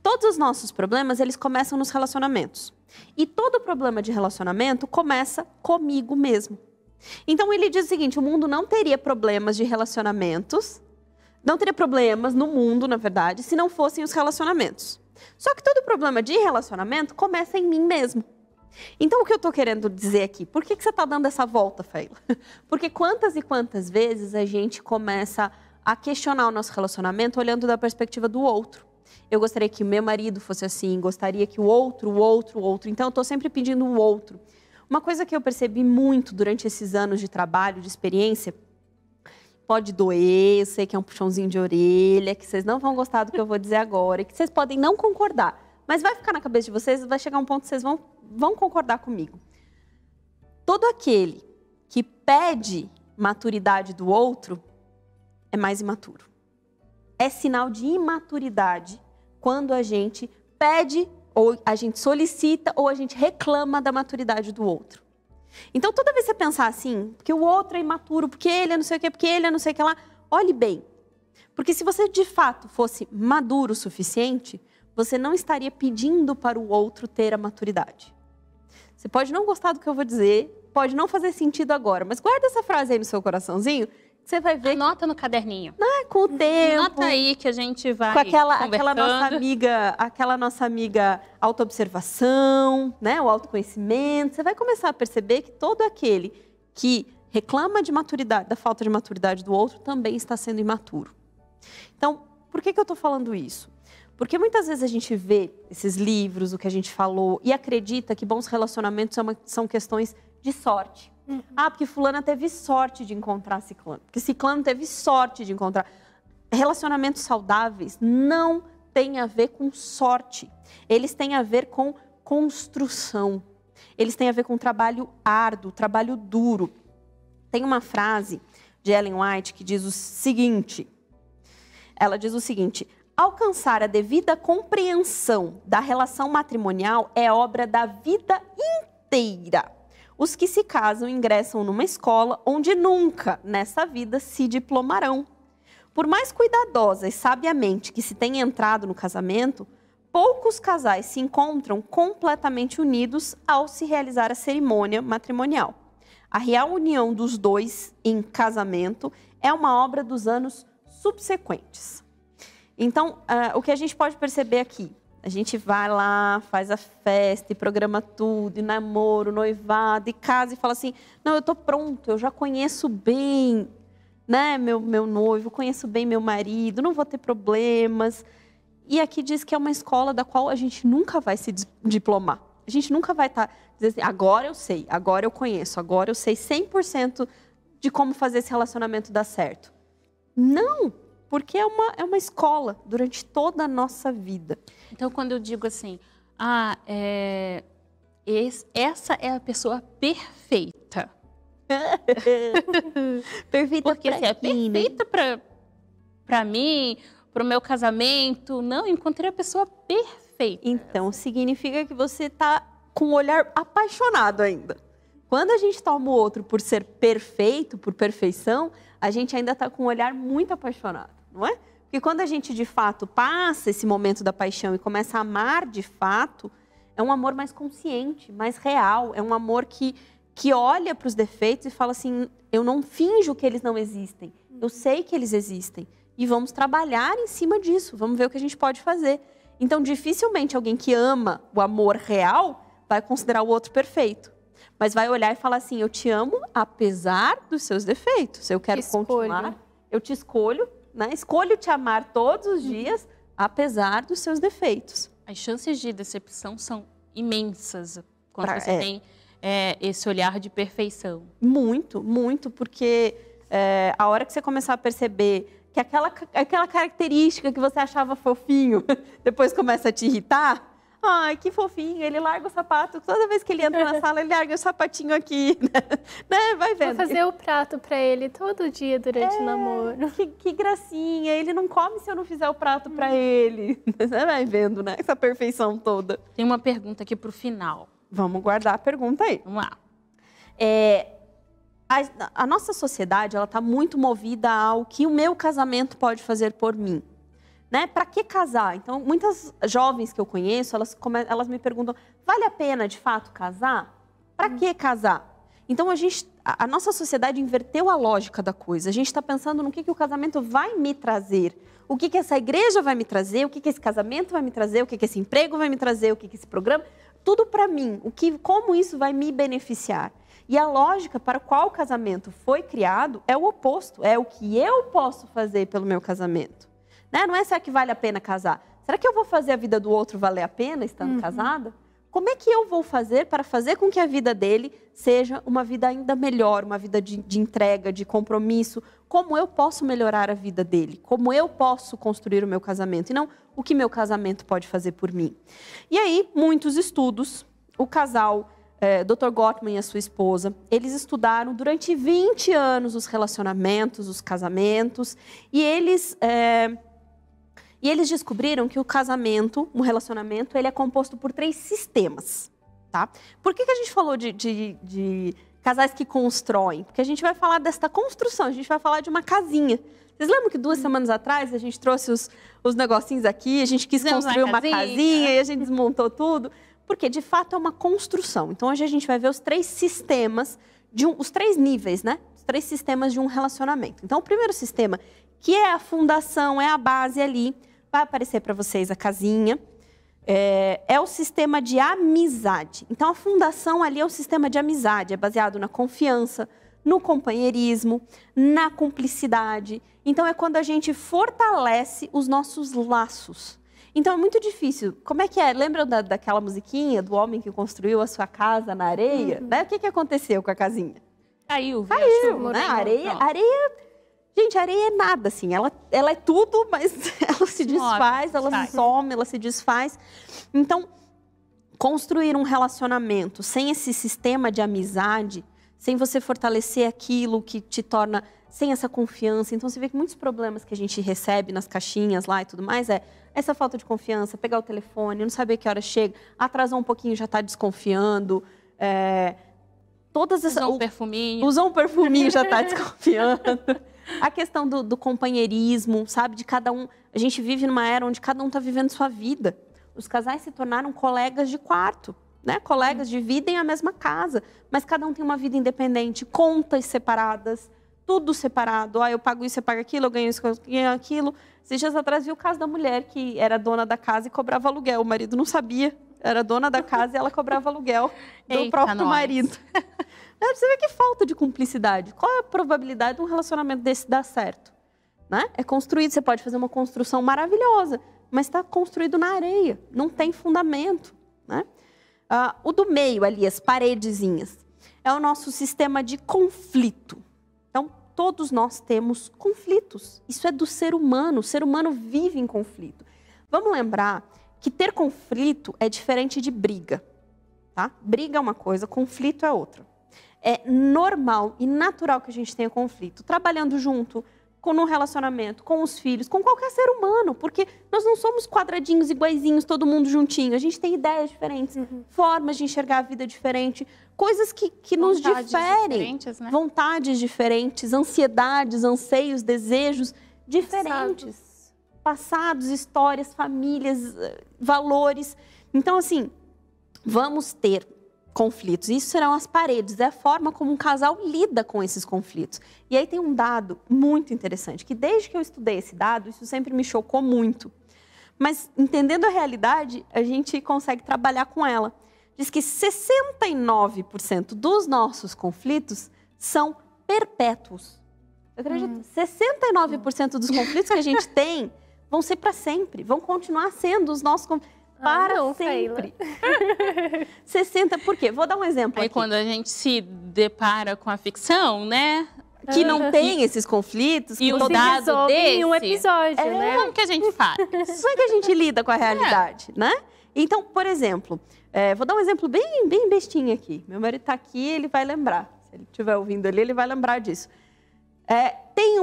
Todos os nossos problemas, eles começam nos relacionamentos. E todo problema de relacionamento começa comigo mesmo. Então, ele diz o seguinte, o mundo não teria problemas de relacionamentos, não teria problemas no mundo, na verdade, se não fossem os relacionamentos. Só que todo problema de relacionamento começa em mim mesmo. Então, o que eu estou querendo dizer aqui? Por que você está dando essa volta, Feila? Porque quantas e quantas vezes a gente começa a questionar o nosso relacionamento olhando da perspectiva do outro. Eu gostaria que o meu marido fosse assim, gostaria que o outro. Então, eu estou sempre pedindo o outro. Uma coisa que eu percebi muito durante esses anos de trabalho, de experiência, pode doer, eu sei que é um puxãozinho de orelha, que vocês não vão gostar do que eu vou dizer agora, e que vocês podem não concordar. Mas vai ficar na cabeça de vocês, vai chegar um ponto que vocês vão concordar comigo. Todo aquele que pede maturidade do outro é mais imaturo. É sinal de imaturidade quando a gente pede, ou a gente solicita, ou a gente reclama da maturidade do outro. Então, toda vez que você pensar assim, porque o outro é imaturo, porque ele é não sei o quê, porque ele é não sei o que lá, olhe bem. Porque se você de fato fosse maduro o suficiente, você não estaria pedindo para o outro ter a maturidade. Você pode não gostar do que eu vou dizer, pode não fazer sentido agora, mas guarda essa frase aí no seu coraçãozinho você vai ver... Anota no caderninho. Com o tempo. Anota aí que a gente vai com aquela conversando. nossa amiga autoobservação, né? O autoconhecimento. Você vai começar a perceber que todo aquele que reclama de maturidade, da falta de maturidade do outro, também está sendo imaturo. Então, por que eu estou falando isso? Porque muitas vezes a gente vê esses livros, o que a gente falou, e acredita que bons relacionamentos são questões de sorte. Porque fulana teve sorte de encontrar ciclano. Porque ciclano teve sorte de encontrar. Relacionamentos saudáveis não têm a ver com sorte. Eles têm a ver com construção. Eles têm a ver com trabalho árduo, trabalho duro. Tem uma frase de Ellen White que diz o seguinte. Ela diz o seguinte: alcançar a devida compreensão da relação matrimonial é obra da vida inteira. Os que se casam ingressam numa escola onde nunca, nessa vida, se diplomarão. Por mais cuidadosa e sabiamente que se tenha entrado no casamento, poucos casais se encontram completamente unidos ao se realizar a cerimônia matrimonial. A real união dos dois em casamento é uma obra dos anos subsequentes. Então, o que a gente pode perceber aqui? A gente vai lá, faz a festa, e programa tudo, e namoro, noivado, e casa, e fala assim, não, eu tô pronto, eu já conheço bem, né, meu noivo, conheço bem meu marido, não vou ter problemas. E aqui diz que é uma escola da qual a gente nunca vai se diplomar. A gente nunca vai estar dizendo assim, agora eu sei, agora eu conheço, agora eu sei 100% de como fazer esse relacionamento dar certo. Não, porque é uma escola durante toda a nossa vida. Então, quando eu digo assim, essa é a pessoa perfeita. Perfeita porque assim, é perfeita para mim, para o meu casamento. Não, encontrei a pessoa perfeita. Então, significa que você está com um olhar apaixonado ainda. Quando a gente toma o outro por ser perfeito, por perfeição, a gente ainda está com um olhar muito apaixonado, não é? Porque quando a gente, de fato, passa esse momento da paixão e começa a amar de fato, é um amor mais consciente, mais real. É um amor que olha para os defeitos e fala assim, eu não finjo que eles não existem. Eu sei que eles existem. E vamos trabalhar em cima disso. Vamos ver o que a gente pode fazer. Então, dificilmente alguém que ama o amor real vai considerar o outro perfeito. Mas vai olhar e falar assim, eu te amo apesar dos seus defeitos. Eu quero continuar, eu te escolho, né? Escolho te amar todos os dias, apesar dos seus defeitos. As chances de decepção são imensas quando você tem esse olhar de perfeição. Muito, muito, porque a hora que você começar a perceber que aquela característica que você achava fofinho, depois começa a te irritar. Ai, que fofinho, ele larga o sapato. Toda vez que ele entra na sala, ele larga o sapatinho aqui, né? Vai vendo. Vou fazer o prato pra ele todo dia durante o namoro. Que gracinha, ele não come se eu não fizer o prato pra ele. Você vai vendo, né? Essa perfeição toda. Tem uma pergunta aqui pro final. Vamos guardar a pergunta aí. Vamos lá. A nossa sociedade, ela tá muito movida ao que o meu casamento pode fazer por mim. Né? Para que casar? Então, muitas jovens que eu conheço, elas me perguntam, vale a pena, de fato, casar? Para que casar? Então, a nossa sociedade inverteu a lógica da coisa. A gente está pensando no que o casamento vai me trazer. O que essa igreja vai me trazer, o que esse casamento vai me trazer, o que esse emprego vai me trazer, o que esse programa... Tudo para mim, como isso vai me beneficiar. E a lógica para qual o casamento foi criado é o oposto. É o que eu posso fazer pelo meu casamento. Né? Não é será que vale a pena casar. Será que eu vou fazer a vida do outro valer a pena estando casada? Como é que eu vou fazer para fazer com que a vida dele seja uma vida ainda melhor, uma vida de entrega, de compromisso? Como eu posso melhorar a vida dele? Como eu posso construir o meu casamento? E não o que meu casamento pode fazer por mim. E aí, muitos estudos, o casal, Dr. Gottman e a sua esposa, eles estudaram durante 20 anos os relacionamentos, os casamentos, e eles descobriram que o casamento, um relacionamento, ele é composto por 3 sistemas, tá? Por que a gente falou de casais que constroem? Porque a gente vai falar desta construção, a gente vai falar de uma casinha. Vocês lembram que 2 semanas atrás a gente trouxe os negocinhos aqui, a gente quis construir uma casinha e a gente desmontou tudo? Porque, de fato, é uma construção. Então, hoje a gente vai ver os 3 sistemas, os 3 níveis, né? 3 sistemas de um relacionamento. Então, o primeiro sistema, que é a fundação, é a base ali, vai aparecer para vocês a casinha, é o sistema de amizade. Então, a fundação ali é o sistema de amizade, é baseado na confiança, no companheirismo, na cumplicidade. Então, é quando a gente fortalece os nossos laços. Então, é muito difícil. Como é que é? Lembram daquela musiquinha do homem que construiu a sua casa na areia? Né? O que aconteceu com a casinha? Caiu, né? Areia... Gente, a areia é nada, assim. Ela é tudo, mas ela se desfaz, ela some, ela se desfaz. Então, construir um relacionamento sem esse sistema de amizade, sem você fortalecer aquilo que te torna... sem essa confiança. Então, você vê que muitos problemas que a gente recebe nas caixinhas lá e tudo mais é essa falta de confiança, pegar o telefone, não saber que hora chega, atrasou um pouquinho, já está desconfiando. Usou um perfuminho. Usou um perfuminho, já está desconfiando. A questão do companheirismo, sabe? De cada um. A gente vive numa era onde cada um está vivendo sua vida. Os casais se tornaram colegas de quarto, né? Colegas dividem a mesma casa, mas cada um tem uma vida independente, contas separadas, tudo separado. Eu pago isso, eu pago aquilo, eu ganho isso, eu ganho aquilo. Esses dias atrás vi o caso da mulher que era dona da casa e cobrava aluguel. O marido não sabia, era dona da casa e ela cobrava aluguel do próprio marido. Você vê que falta de cumplicidade. Qual é a probabilidade de um relacionamento desse dar certo? Né? É construído, você pode fazer uma construção maravilhosa, mas está construído na areia, não tem fundamento. Né? O do meio ali, as paredezinhas, é o nosso sistema de conflito. Então, todos nós temos conflitos. Isso é do ser humano. O ser humano vive em conflito. Vamos lembrar que ter conflito é diferente de briga. Tá? Briga é uma coisa, conflito é outra. É normal e natural que a gente tenha conflito. Trabalhando junto, no relacionamento, com os filhos, com qualquer ser humano. Porque nós não somos quadradinhos iguaizinhos, todo mundo juntinho. A gente tem ideias diferentes, formas de enxergar a vida diferente, coisas que nos diferem. Né? Vontades diferentes, ansiedades, anseios, desejos diferentes. Passados, histórias, famílias, valores. Então, assim, vamos ter conflitos. Isso serão as paredes, é a forma como um casal lida com esses conflitos. E aí tem um dado muito interessante, que desde que eu estudei esse dado, isso sempre me chocou muito. Mas, entendendo a realidade, a gente consegue trabalhar com ela. Diz que 69% dos nossos conflitos são perpétuos. Você acredita? 69% dos conflitos que a gente tem vão ser para sempre, vão continuar sendo os nossos conflitos. Para sempre. 60, por quê? Vou dar um exemplo aqui. Quando a gente se depara com a ficção, né? Que não tem esses conflitos. E o dado desse... em um episódio, né? Como que a gente faz? Isso é que a gente lida com a realidade, né? Então, por exemplo, vou dar um exemplo bem bestinho aqui. Meu marido está aqui, ele vai lembrar. Se ele estiver ouvindo ali, ele vai lembrar disso. Tem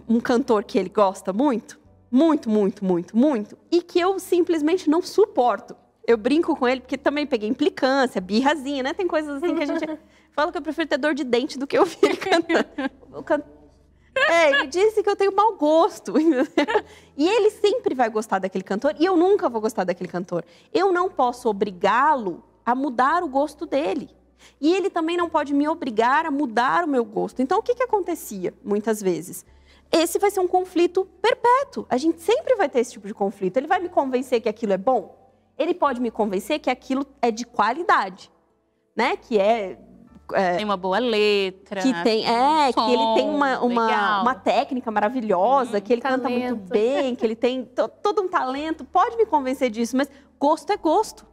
um cantor que ele gosta muito, e que eu simplesmente não suporto. Eu brinco com ele, porque também peguei implicância, birrazinha, né? Tem coisas assim que a gente fala que eu prefiro ter dor de dente do que ouvir ele cantando. Ele disse que eu tenho mau gosto. E ele sempre vai gostar daquele cantor, e eu nunca vou gostar daquele cantor. Eu não posso obrigá-lo a mudar o gosto dele. E ele também não pode me obrigar a mudar o meu gosto. Então, o que acontecia, muitas vezes? Esse vai ser um conflito perpétuo. A gente sempre vai ter esse tipo de conflito. Ele vai me convencer que aquilo é bom? Ele pode me convencer que aquilo é de qualidade, né? Que tem uma boa letra. Que tem, que ele tem uma técnica maravilhosa, que ele canta muito bem, que ele tem todo um talento. Pode me convencer disso, mas gosto é gosto.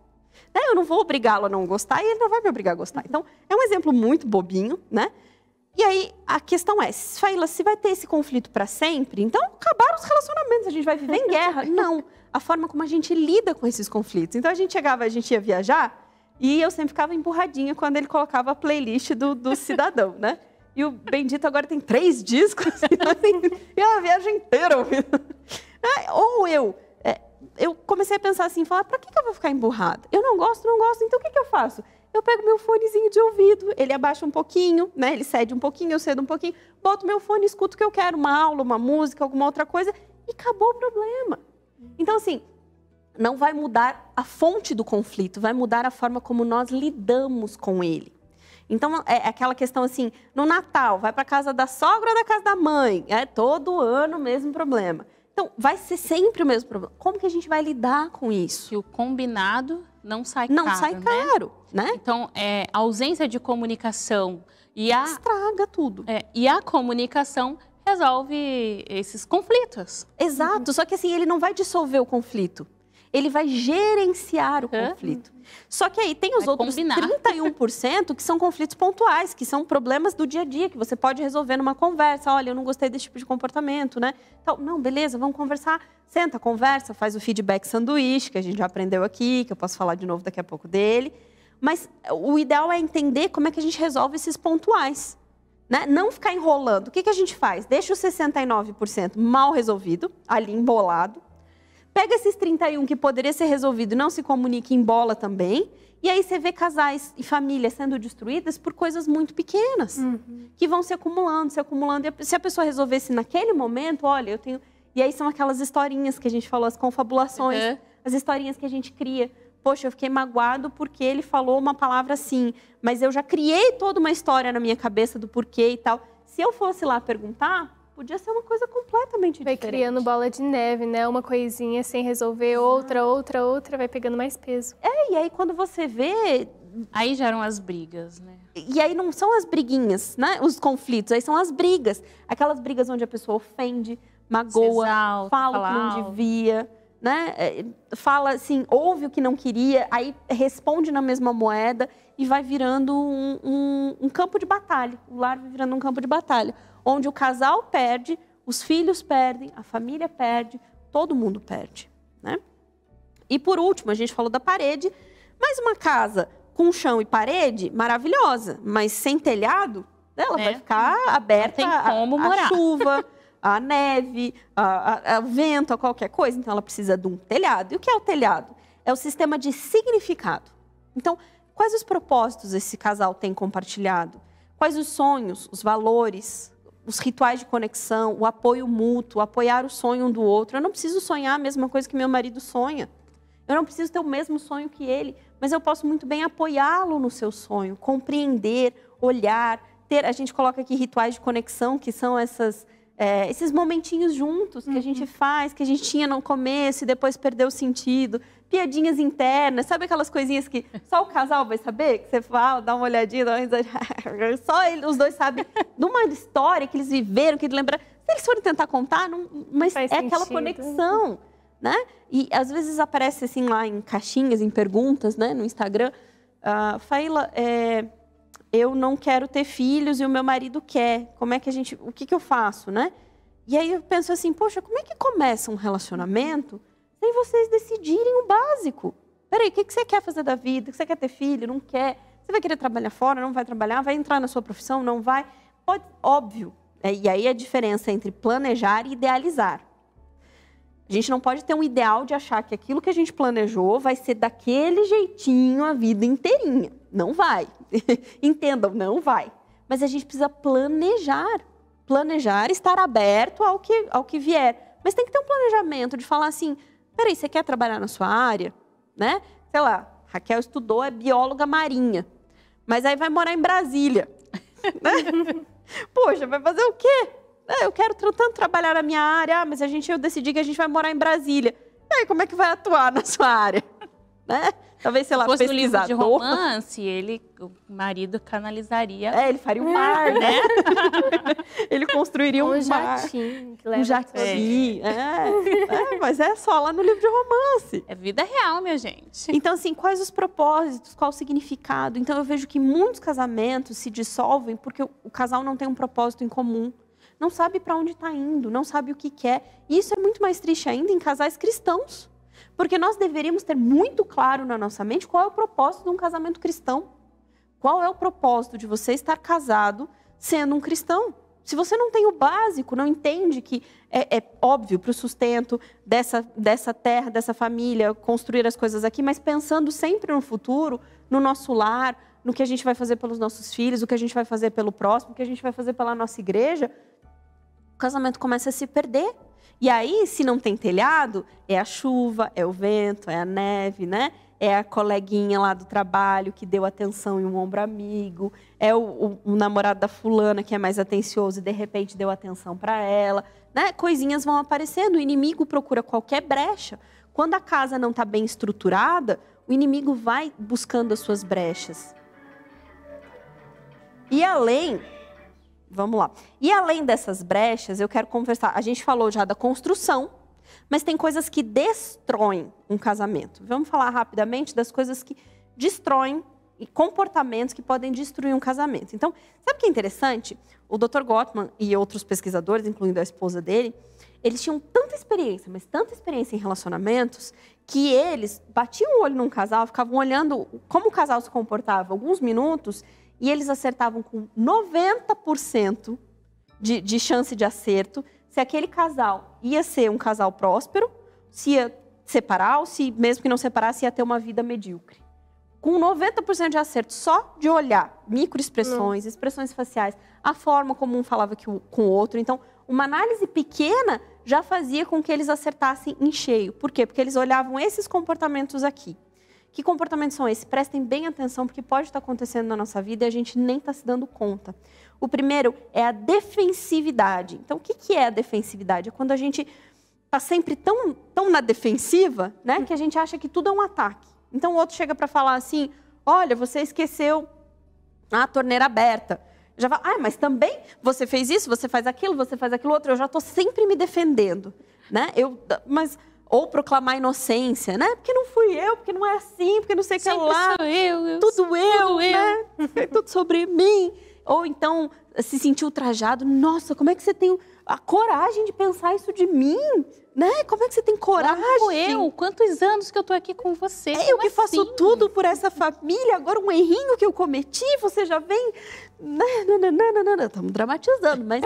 Né? Eu não vou obrigá-lo a não gostar e ele não vai me obrigar a gostar. Então, é um exemplo muito bobinho, né? E aí, a questão é, Faila, se vai ter esse conflito para sempre, então acabaram os relacionamentos, a gente vai viver em guerra. Não, a forma como a gente lida com esses conflitos. Então, a gente ia viajar e eu sempre ficava emburradinha quando ele colocava a playlist do Cidadão, né? E o Bendito agora tem 3 discos, e a viagem inteira ouvindo. Ou eu comecei a pensar assim, falar, para que eu vou ficar emburrada? Eu não gosto, então o que eu faço? Eu pego meu fonezinho de ouvido, ele abaixa um pouquinho, né? Ele cede um pouquinho, eu cedo um pouquinho, boto meu fone, escuto o que eu quero, uma aula, uma música, alguma outra coisa, e acabou o problema. Então, assim, não vai mudar a fonte do conflito, vai mudar a forma como nós lidamos com ele. Então, é aquela questão assim, no Natal, vai para casa da sogra ou da casa da mãe? É todo ano o mesmo problema. Então, vai ser sempre o mesmo problema. Como que a gente vai lidar com isso? E o combinado não sai caro, Não sai caro, né? Então, a ausência de comunicação e estraga tudo. E a comunicação resolve esses conflitos. Exato, só que assim, ele não vai dissolver o conflito. Ele vai gerenciar o conflito. Só que aí tem os outros 31% que são conflitos pontuais, que são problemas do dia a dia, que você pode resolver numa conversa. Olha, eu não gostei desse tipo de comportamento, né? Então, não, beleza, vamos conversar. Senta, conversa, faz o feedback sanduíche, que a gente já aprendeu aqui, que eu posso falar de novo daqui a pouco dele. Mas o ideal é entender como é que a gente resolve esses pontuais. Né? Não ficar enrolando. O que a gente faz? Deixa os 69% mal resolvido, ali embolado. Pega esses 31 que poderia ser resolvido e não se comunica, embola também. E aí você vê casais e famílias sendo destruídas por coisas muito pequenas, que vão se acumulando, se acumulando. E se a pessoa resolvesse naquele momento, olha, eu tenho... E aí são aquelas historinhas que a gente falou, as confabulações, as historinhas que a gente cria. Poxa, eu fiquei magoado porque ele falou uma palavra assim, mas eu já criei toda uma história na minha cabeça do porquê e tal. Se eu fosse lá perguntar, podia ser uma coisa completamente diferente. Vai criando bola de neve, né? Uma coisinha sem resolver, outra, vai pegando mais peso. E aí quando você vê... Aí geram as brigas, né? E aí não são as briguinhas, né? Os conflitos, aí são as brigas. Aquelas brigas onde a pessoa ofende, magoa, fala o que não devia... Né? Fala assim, ouve o que não queria, aí responde na mesma moeda e vai virando um campo de batalha. O lar vai virando um campo de batalha, onde o casal perde, os filhos perdem, a família perde, todo mundo perde. Né? E por último, a gente falou da parede, mas uma casa com chão e parede, maravilhosa, mas sem telhado, ela vai ficar aberta à chuva... a neve, o vento, a qualquer coisa. Então, ela precisa de um telhado. E o que é o telhado? É o sistema de significado. Então, quais os propósitos esse casal tem compartilhado? Quais os sonhos, os valores, os rituais de conexão, o apoio mútuo, apoiar o sonho um do outro? Eu não preciso sonhar a mesma coisa que meu marido sonha. Eu não preciso ter o mesmo sonho que ele, mas eu posso muito bem apoiá-lo no seu sonho, compreender, olhar, ter... A gente coloca aqui rituais de conexão, que são esses momentinhos juntos que a gente faz, que a gente tinha no começo e depois perdeu o sentido. Piadinhas internas, sabe aquelas coisinhas que só o casal vai saber? Que você fala, dá uma olhadinha, dá uma risadinha. Só os dois sabem de uma história que eles viveram, que lembra. Se eles forem tentar contar, mas é aquela conexão, né? E às vezes aparece assim lá em caixinhas, em perguntas, né, no Instagram. Faíla, eu não quero ter filhos e o meu marido quer. Como é que o que eu faço, né? E aí eu penso assim, poxa, como é que começa um relacionamento sem vocês decidirem o básico? Peraí, o que você quer fazer da vida? Você quer ter filho? Não quer? Você vai querer trabalhar fora? Não vai trabalhar? Vai entrar na sua profissão? Não vai? Pode, óbvio. E aí a diferença entre planejar e idealizar. A gente não pode ter um ideal de achar que aquilo que a gente planejou vai ser daquele jeitinho a vida inteirinha. Não vai. Entendam, não vai. Mas a gente precisa planejar. Planejar, estar aberto ao que vier. Mas tem que ter um planejamento de falar assim, peraí, você quer trabalhar na sua área? Né? Sei lá, Raquel estudou, é bióloga marinha. Mas aí vai morar em Brasília. Né? Poxa, vai fazer o quê? Eu quero tanto trabalhar na minha área, mas eu decidi que a gente vai morar em Brasília. E aí, como é que vai atuar na sua área? Né? Talvez, sei lá, pesquisador. No livro de romance, o marido canalizaria... ele faria um mar, né? Ele construiria um mar. Jatinho. Um jatinho. Mas é só lá no livro de romance. É vida real, minha gente. Então, assim, quais os propósitos, qual o significado? Então, eu vejo que muitos casamentos se dissolvem porque o casal não tem um propósito em comum. Não sabe para onde está indo, não sabe o que quer. E isso é muito mais triste ainda em casais cristãos. Porque nós deveríamos ter muito claro na nossa mente qual é o propósito de um casamento cristão. Qual é o propósito de você estar casado sendo um cristão? Se você não tem o básico, não entende que é óbvio para o sustento dessa terra, dessa família, construir as coisas aqui, mas pensando sempre no futuro, no nosso lar, no que a gente vai fazer pelos nossos filhos, o que a gente vai fazer pelo próximo, o que a gente vai fazer pela nossa igreja, o casamento começa a se perder. E aí, se não tem telhado, é a chuva, é o vento, é a neve, né? é a coleguinha lá do trabalho que deu atenção em um ombro amigo, é o namorado da fulana que é mais atencioso e de repente deu atenção para ela, né? Coisinhas vão aparecendo, o inimigo procura qualquer brecha. Quando a casa não está bem estruturada, o inimigo vai buscando as suas brechas. E além, vamos lá, e além dessas brechas, eu quero conversar, a gente falou já da construção, mas tem coisas que destroem um casamento. Vamos falar rapidamente das coisas que destroem e comportamentos que podem destruir um casamento. Então, sabe o que é interessante? O Dr. Gottman e outros pesquisadores, incluindo a esposa dele, eles tinham tanta experiência, mas tanta experiência em relacionamentos, que eles batiam o olho num casal, ficavam olhando como o casal se comportava alguns minutos, e eles acertavam com 90% de chance de acerto se aquele casal ia ser um casal próspero, se ia separar, ou se, mesmo que não separasse, ia ter uma vida medíocre. Com 90% de acerto, só de olhar microexpressões, expressões faciais, a forma como um falava com o outro. Então, uma análise pequena já fazia com que eles acertassem em cheio. Por quê? Porque eles olhavam esses comportamentos aqui. Que comportamentos são esses? Prestem bem atenção, porque pode estar acontecendo na nossa vida e a gente nem está se dando conta. O primeiro é a defensividade. Então, o que é a defensividade? É quando a gente está sempre tão na defensiva, né, que a gente acha que tudo é um ataque. Então, o outro chega para falar assim, olha, você esqueceu a torneira aberta. Já fala, mas também você fez isso, você faz aquilo outro. Eu já estou sempre me defendendo, né? Ou proclamar inocência, né? Porque não fui eu, porque não é assim, porque não sei o que lá. Sou eu, tudo eu, né? É tudo sobre mim. Ou então se sentir ultrajado. Nossa, como é que você tem a coragem de pensar isso de mim? Né? Como é que você tem coragem? Eu, quantos anos que eu tô aqui com você? Eu que faço tudo por essa família, agora um errinho que eu cometi, você já vem... Não, estamos dramatizando, mas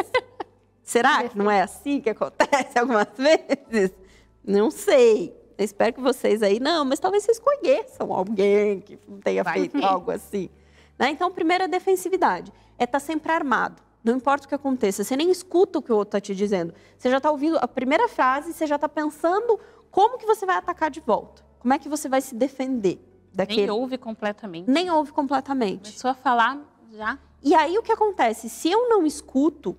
será que não é assim que acontece algumas vezes? Não sei. Eu espero que vocês aí... Não, mas talvez vocês conheçam alguém que tenha feito algo assim. Né? Então, primeiro é defensividade. É estar sempre armado. Não importa o que aconteça. Você nem escuta o que o outro está te dizendo. Você já está ouvindo a primeira frase, você já está pensando como que você vai atacar de volta. Como é que você vai se defender daquele... Nem ouve completamente. Nem ouve completamente. Começou a falar já. E aí o que acontece? Se eu não escuto,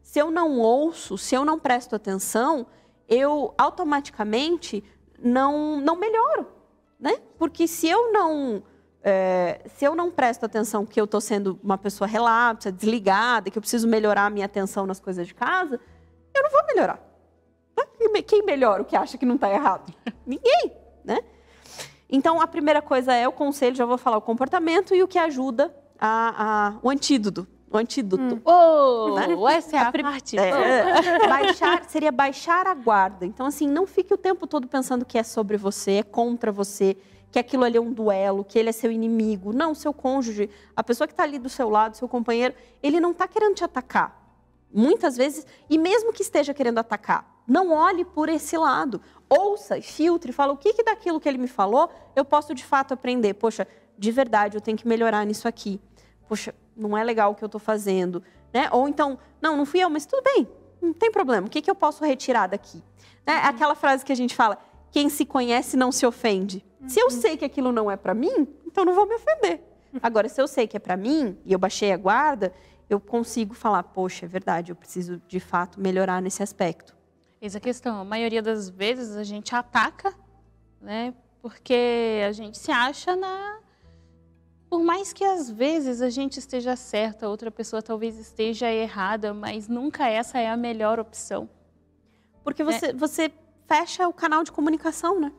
se eu não ouço, se eu não presto atenção, eu automaticamente não melhoro, né? Porque se eu não presto atenção que eu estou sendo uma pessoa relapsa, desligada, que eu preciso melhorar a minha atenção nas coisas de casa, eu não vou melhorar. Quem melhora o que acha que não está errado? Ninguém, né? Então, a primeira coisa é o conselho, já vou falar o comportamento e o que ajuda o antídoto. O antídoto. Né? Essa é a parte. Seria baixar a guarda. Então, assim, não fique o tempo todo pensando que é sobre você, é contra você, que aquilo ali é um duelo, que ele é seu inimigo. Não, seu cônjuge, a pessoa que está ali do seu lado, seu companheiro, ele não está querendo te atacar. Muitas vezes, e mesmo que esteja querendo atacar, não olhe por esse lado. Ouça e filtre, fala o que daquilo que ele me falou eu posso de fato aprender. Poxa, de verdade, eu tenho que melhorar nisso aqui. Poxa, não é legal o que eu estou fazendo. Né? Ou então, não fui eu, mas tudo bem, não tem problema. O que eu posso retirar daqui? Né? Aquela frase que a gente fala, quem se conhece não se ofende. Se eu sei que aquilo não é para mim, então não vou me ofender. Agora, se eu sei que é para mim e eu baixei a guarda, eu consigo falar, poxa, é verdade, eu preciso de fato melhorar nesse aspecto. Essa é a questão. A maioria das vezes a gente ataca, né? Porque a gente se acha Por mais que às vezes a gente esteja certa, outra pessoa talvez esteja errada, mas nunca essa é a melhor opção. Porque você fecha o canal de comunicação, né?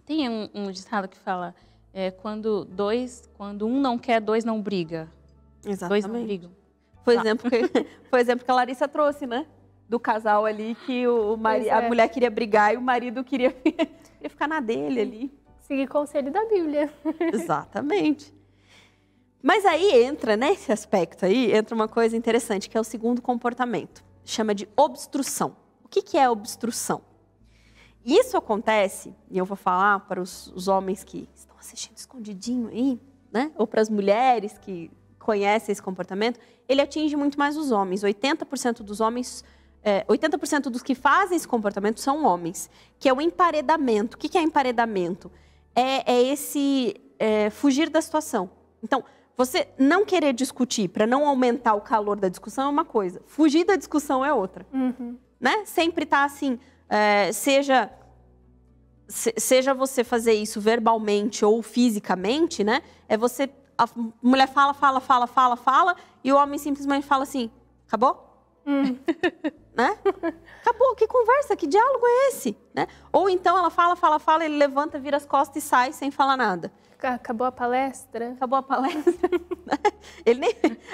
Tem um ditado que fala, quando um não quer, dois não briga. Exatamente. Dois não brigam. Foi o exemplo que a Larissa trouxe, né? Do casal ali que a mulher queria brigar e o marido queria ficar na dele ali. Seguir conselho da Bíblia. Exatamente. Mas aí entra, nesse aspecto aí, entra uma coisa interessante, que é o segundo comportamento. Chama de obstrução. O que é obstrução? Isso acontece, e eu vou falar para os homens que estão assistindo escondidinho aí, né? Ou para as mulheres que conhecem esse comportamento, ele atinge muito mais os homens. 80% dos homens, 80% dos que fazem esse comportamento são homens, que é o emparedamento. O que é emparedamento? fugir da situação. Então, você não querer discutir para não aumentar o calor da discussão é uma coisa. Fugir da discussão é outra. Né? Sempre tá assim, seja você fazer isso verbalmente ou fisicamente, né? A mulher fala, e o homem simplesmente fala assim, acabou? Né? Acabou, que conversa, que diálogo é esse? Né? Ou então ela fala, ele levanta, vira as costas e sai sem falar nada. Acabou a palestra? Acabou a palestra.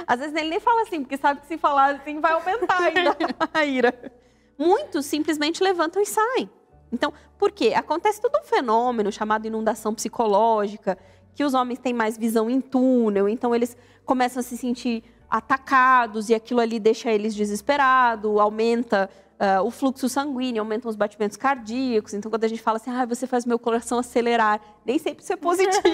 Às vezes ele nem fala assim, porque sabe que se falar assim vai aumentar ainda a ira. Muitos simplesmente levantam e saem. Então, por quê? Acontece todo um fenômeno chamado inundação psicológica, que os homens têm mais visão em túnel, então eles começam a se sentir atacados e aquilo ali deixa eles desesperados, aumenta o fluxo sanguíneo, aumentam os batimentos cardíacos. Então, quando a gente fala assim, você faz meu coração acelerar, nem sempre isso é positivo.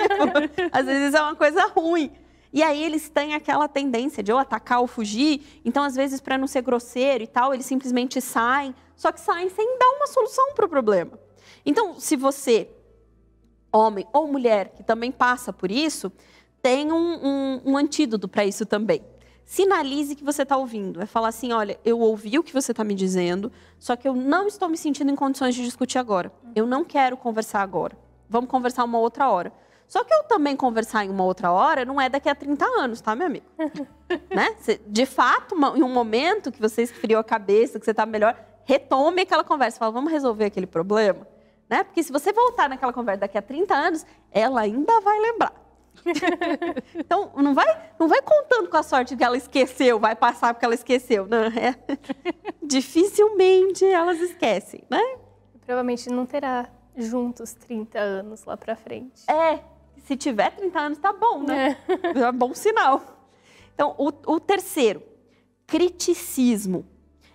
Às vezes é uma coisa ruim. E aí eles têm aquela tendência de ou atacar ou fugir. Então, às vezes, para não ser grosseiro e tal, eles simplesmente saem. Só que saem sem dar uma solução para o problema. Então, se você, homem ou mulher, que também passa por isso, tem um antídoto para isso também. Sinalize que você está ouvindo. É falar assim, olha, eu ouvi o que você está me dizendo, só que eu não estou me sentindo em condições de discutir agora. Eu não quero conversar agora. Vamos conversar uma outra hora. Só que eu também conversar em uma outra hora não é daqui a 30 anos, tá, meu amigo? Né? De fato, em um momento que você esfriou a cabeça, que você está melhor, retome aquela conversa. Fala, vamos resolver aquele problema? Né? Porque se você voltar naquela conversa daqui a 30 anos, ela ainda vai lembrar. Então, não vai contando com a sorte que ela esqueceu, vai passar porque ela esqueceu. Não, dificilmente elas esquecem, né? Provavelmente não terá juntos 30 anos lá pra frente. Se tiver 30 anos, tá bom, né? É bom sinal. Então, o terceiro, criticismo.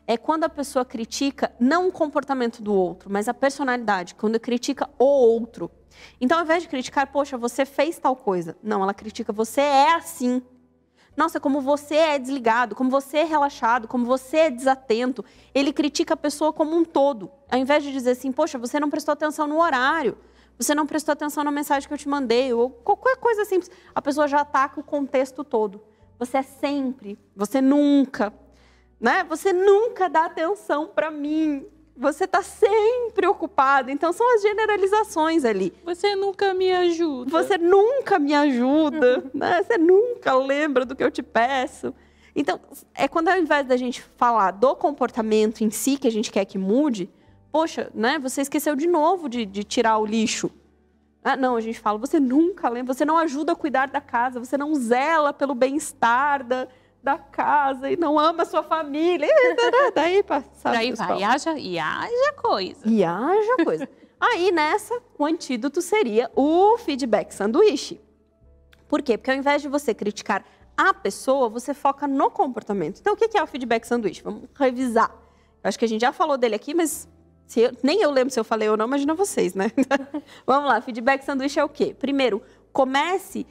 É quando a pessoa critica não o comportamento do outro, mas a personalidade, quando critica o outro. Então, ao invés de criticar, poxa, você fez tal coisa. Não, ela critica, você é assim. Nossa, como você é desligado, como você é relaxado, como você é desatento. Ele critica a pessoa como um todo. Ao invés de dizer assim, poxa, você não prestou atenção no horário, você não prestou atenção na mensagem que eu te mandei, ou qualquer coisa simples. A pessoa já ataca o contexto todo. Você é sempre, você nunca, né? Você nunca dá atenção para mim. Você está sempre ocupado. Então, são as generalizações ali. Você nunca me ajuda. Você nunca me ajuda. Né? Você nunca lembra do que eu te peço. Então, é quando ao invés da gente falar do comportamento em si, que a gente quer que mude, poxa, né? Você esqueceu de novo de tirar o lixo. Não, a gente fala, você nunca lembra, você não ajuda a cuidar da casa, você não zela pelo bem-estar da casa e não ama a sua família. Daí vai, e haja coisa. E haja coisa. Aí, nessa, o antídoto seria o feedback sanduíche. Por quê? Porque ao invés de você criticar a pessoa, você foca no comportamento. Então, o que é o feedback sanduíche? Vamos revisar. Eu acho que a gente já falou dele aqui, mas nem eu lembro se eu falei ou não, imagina vocês, né? Vamos lá, feedback sanduíche é o quê? Primeiro, comece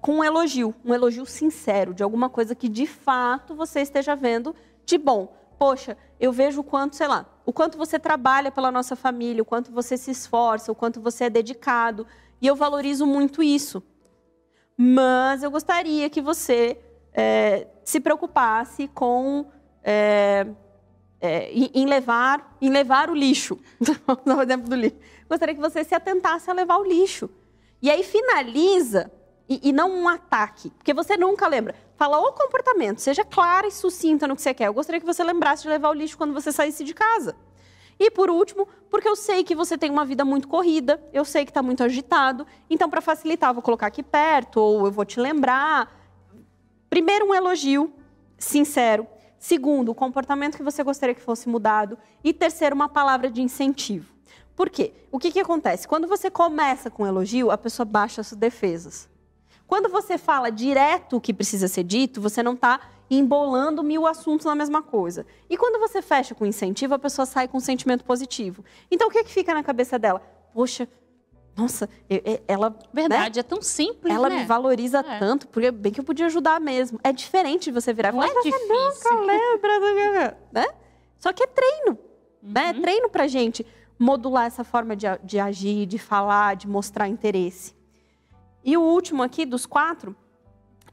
com um elogio sincero, de alguma coisa que de fato você esteja vendo de bom. Poxa, eu vejo o quanto, sei lá, o quanto você trabalha pela nossa família, o quanto você se esforça, o quanto você é dedicado, e eu valorizo muito isso. Mas eu gostaria que você se preocupasse com em levar o lixo. Vamos dar o exemplo do lixo. Gostaria que você se atentasse a levar o lixo. E aí finaliza, e não um ataque, porque você nunca lembra. Fala o comportamento, seja clara e sucinta no que você quer. Eu gostaria que você lembrasse de levar o lixo quando você saísse de casa. E por último, porque eu sei que você tem uma vida muito corrida, eu sei que está muito agitado, então para facilitar eu vou colocar aqui perto, ou eu vou te lembrar. Primeiro, um elogio sincero. Segundo, o comportamento que você gostaria que fosse mudado. E terceiro, uma palavra de incentivo. Por quê? O que acontece? Quando você começa com um elogio, a pessoa baixa as suas defesas. Quando você fala direto o que precisa ser dito, você não está embolando 1000 assuntos na mesma coisa. E quando você fecha com incentivo, a pessoa sai com um sentimento positivo. Então, o que fica na cabeça dela? Poxa, nossa, ela... Verdade, né? É tão simples, ela né? me valoriza tanto, porque bem que eu podia ajudar mesmo. É diferente de você virar e falar, Não é difícil. Você nunca lembra, né? Só que é treino, né? É treino pra gente. modular essa forma de agir, de falar, de mostrar interesse. E o último aqui, dos 4,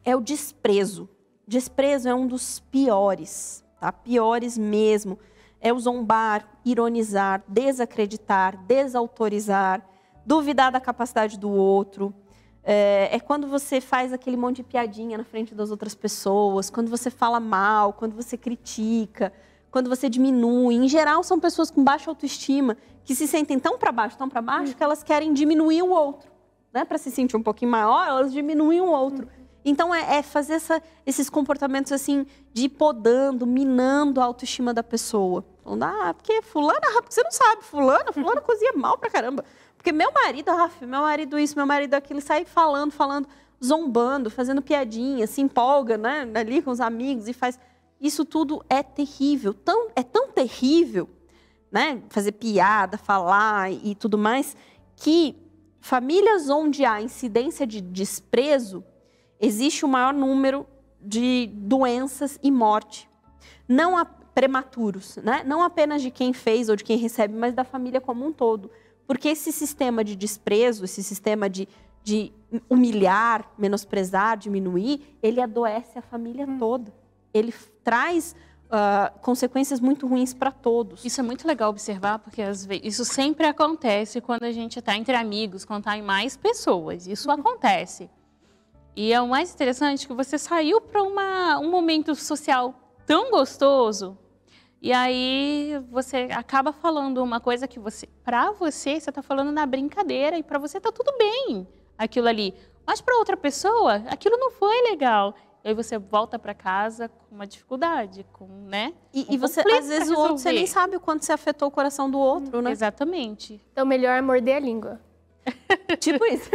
é o desprezo. Desprezo é um dos piores, tá? Piores mesmo. É o zombar, ironizar, desacreditar, desautorizar, duvidar da capacidade do outro. É quando você faz aquele monte de piadinha na frente das outras pessoas, quando você fala mal, quando você critica, quando você diminui. Em geral, são pessoas com baixa autoestima, que se sentem tão para baixo, que elas querem diminuir o outro. Né? Para se sentir um pouquinho maior, elas diminuem o outro. Então, é fazer esses comportamentos assim, de ir podando, minando a autoestima da pessoa. Falando, porque fulana, porque você não sabe, fulana cozinha mal pra caramba. Porque meu marido isso, meu marido aquilo, sai falando, zombando, fazendo piadinha, se empolga, né, ali com os amigos e faz... Isso tudo é terrível, é tão terrível, né, fazer piada, falar e tudo mais, que famílias onde há incidência de desprezo, existe o maior número de doenças e morte. Não há prematuros, né? Não apenas de quem fez ou de quem recebe, mas da família como um todo. Porque esse sistema de desprezo, esse sistema de humilhar, menosprezar, diminuir, ele adoece a família toda. Ele traz consequências muito ruins para todos. Isso é muito legal observar, porque às vezes, isso sempre acontece quando a gente está entre amigos, quando está em mais pessoas. Isso acontece. E é o mais interessante que você saiu para um momento social tão gostoso, e aí você acaba falando uma coisa que para você está falando na brincadeira, e para você está tudo bem aquilo ali. Mas para outra pessoa, aquilo não foi legal. E aí você volta para casa com uma dificuldade, né? E você, às vezes, o outro, você nem sabe o quanto você afetou o coração do outro, né? Exatamente. Então, melhor é morder a língua. Tipo isso.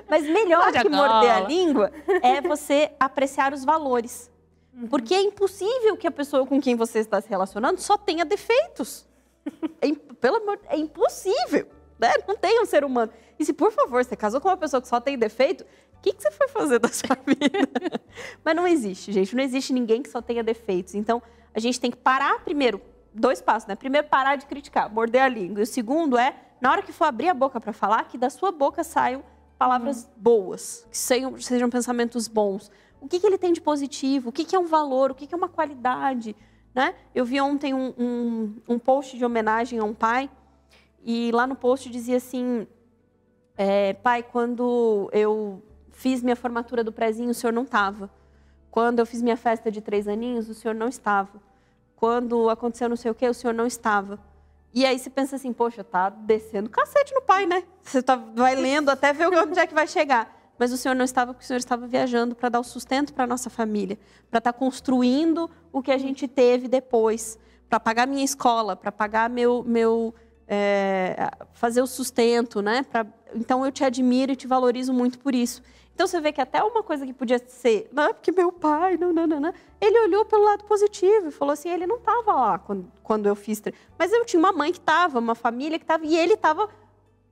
Mas melhor que morder a língua é você apreciar os valores. Porque é impossível que a pessoa com quem você está se relacionando só tenha defeitos. É impossível, né? Não tem um ser humano. E se, por favor, você casou com uma pessoa que só tem defeito, o que você foi fazer da sua vida? Mas não existe, gente. Não existe ninguém que só tenha defeitos. Então, a gente tem que parar primeiro. 2 passos, né? Primeiro, parar de criticar, morder a língua. E o segundo é, na hora que for abrir a boca para falar, que da sua boca saiam palavras boas, que sejam pensamentos bons. O que ele tem de positivo? O que é um valor? O que é uma qualidade? Né? Eu vi ontem um post de homenagem a um pai, e lá no post dizia assim, pai, quando eu fiz minha formatura do prezinho, o senhor não estava. Quando eu fiz minha festa de 3 aninhos, o senhor não estava. Quando aconteceu não sei o quê, o senhor não estava. E aí você pensa assim, poxa, tá descendo cacete no pai, né? Você vai lendo até ver onde é que vai chegar. Mas o senhor não estava, porque o senhor estava viajando para dar o sustento para a nossa família, para estar construindo o que a gente teve depois, para pagar minha escola, para pagar fazer o sustento, né? Então eu te admiro e te valorizo muito por isso. Então você vê que até uma coisa que podia ser, não, porque meu pai, não, ele olhou pelo lado positivo e falou assim, ele não estava lá quando eu fiz, mas eu tinha uma mãe que estava, uma família que estava, e ele estava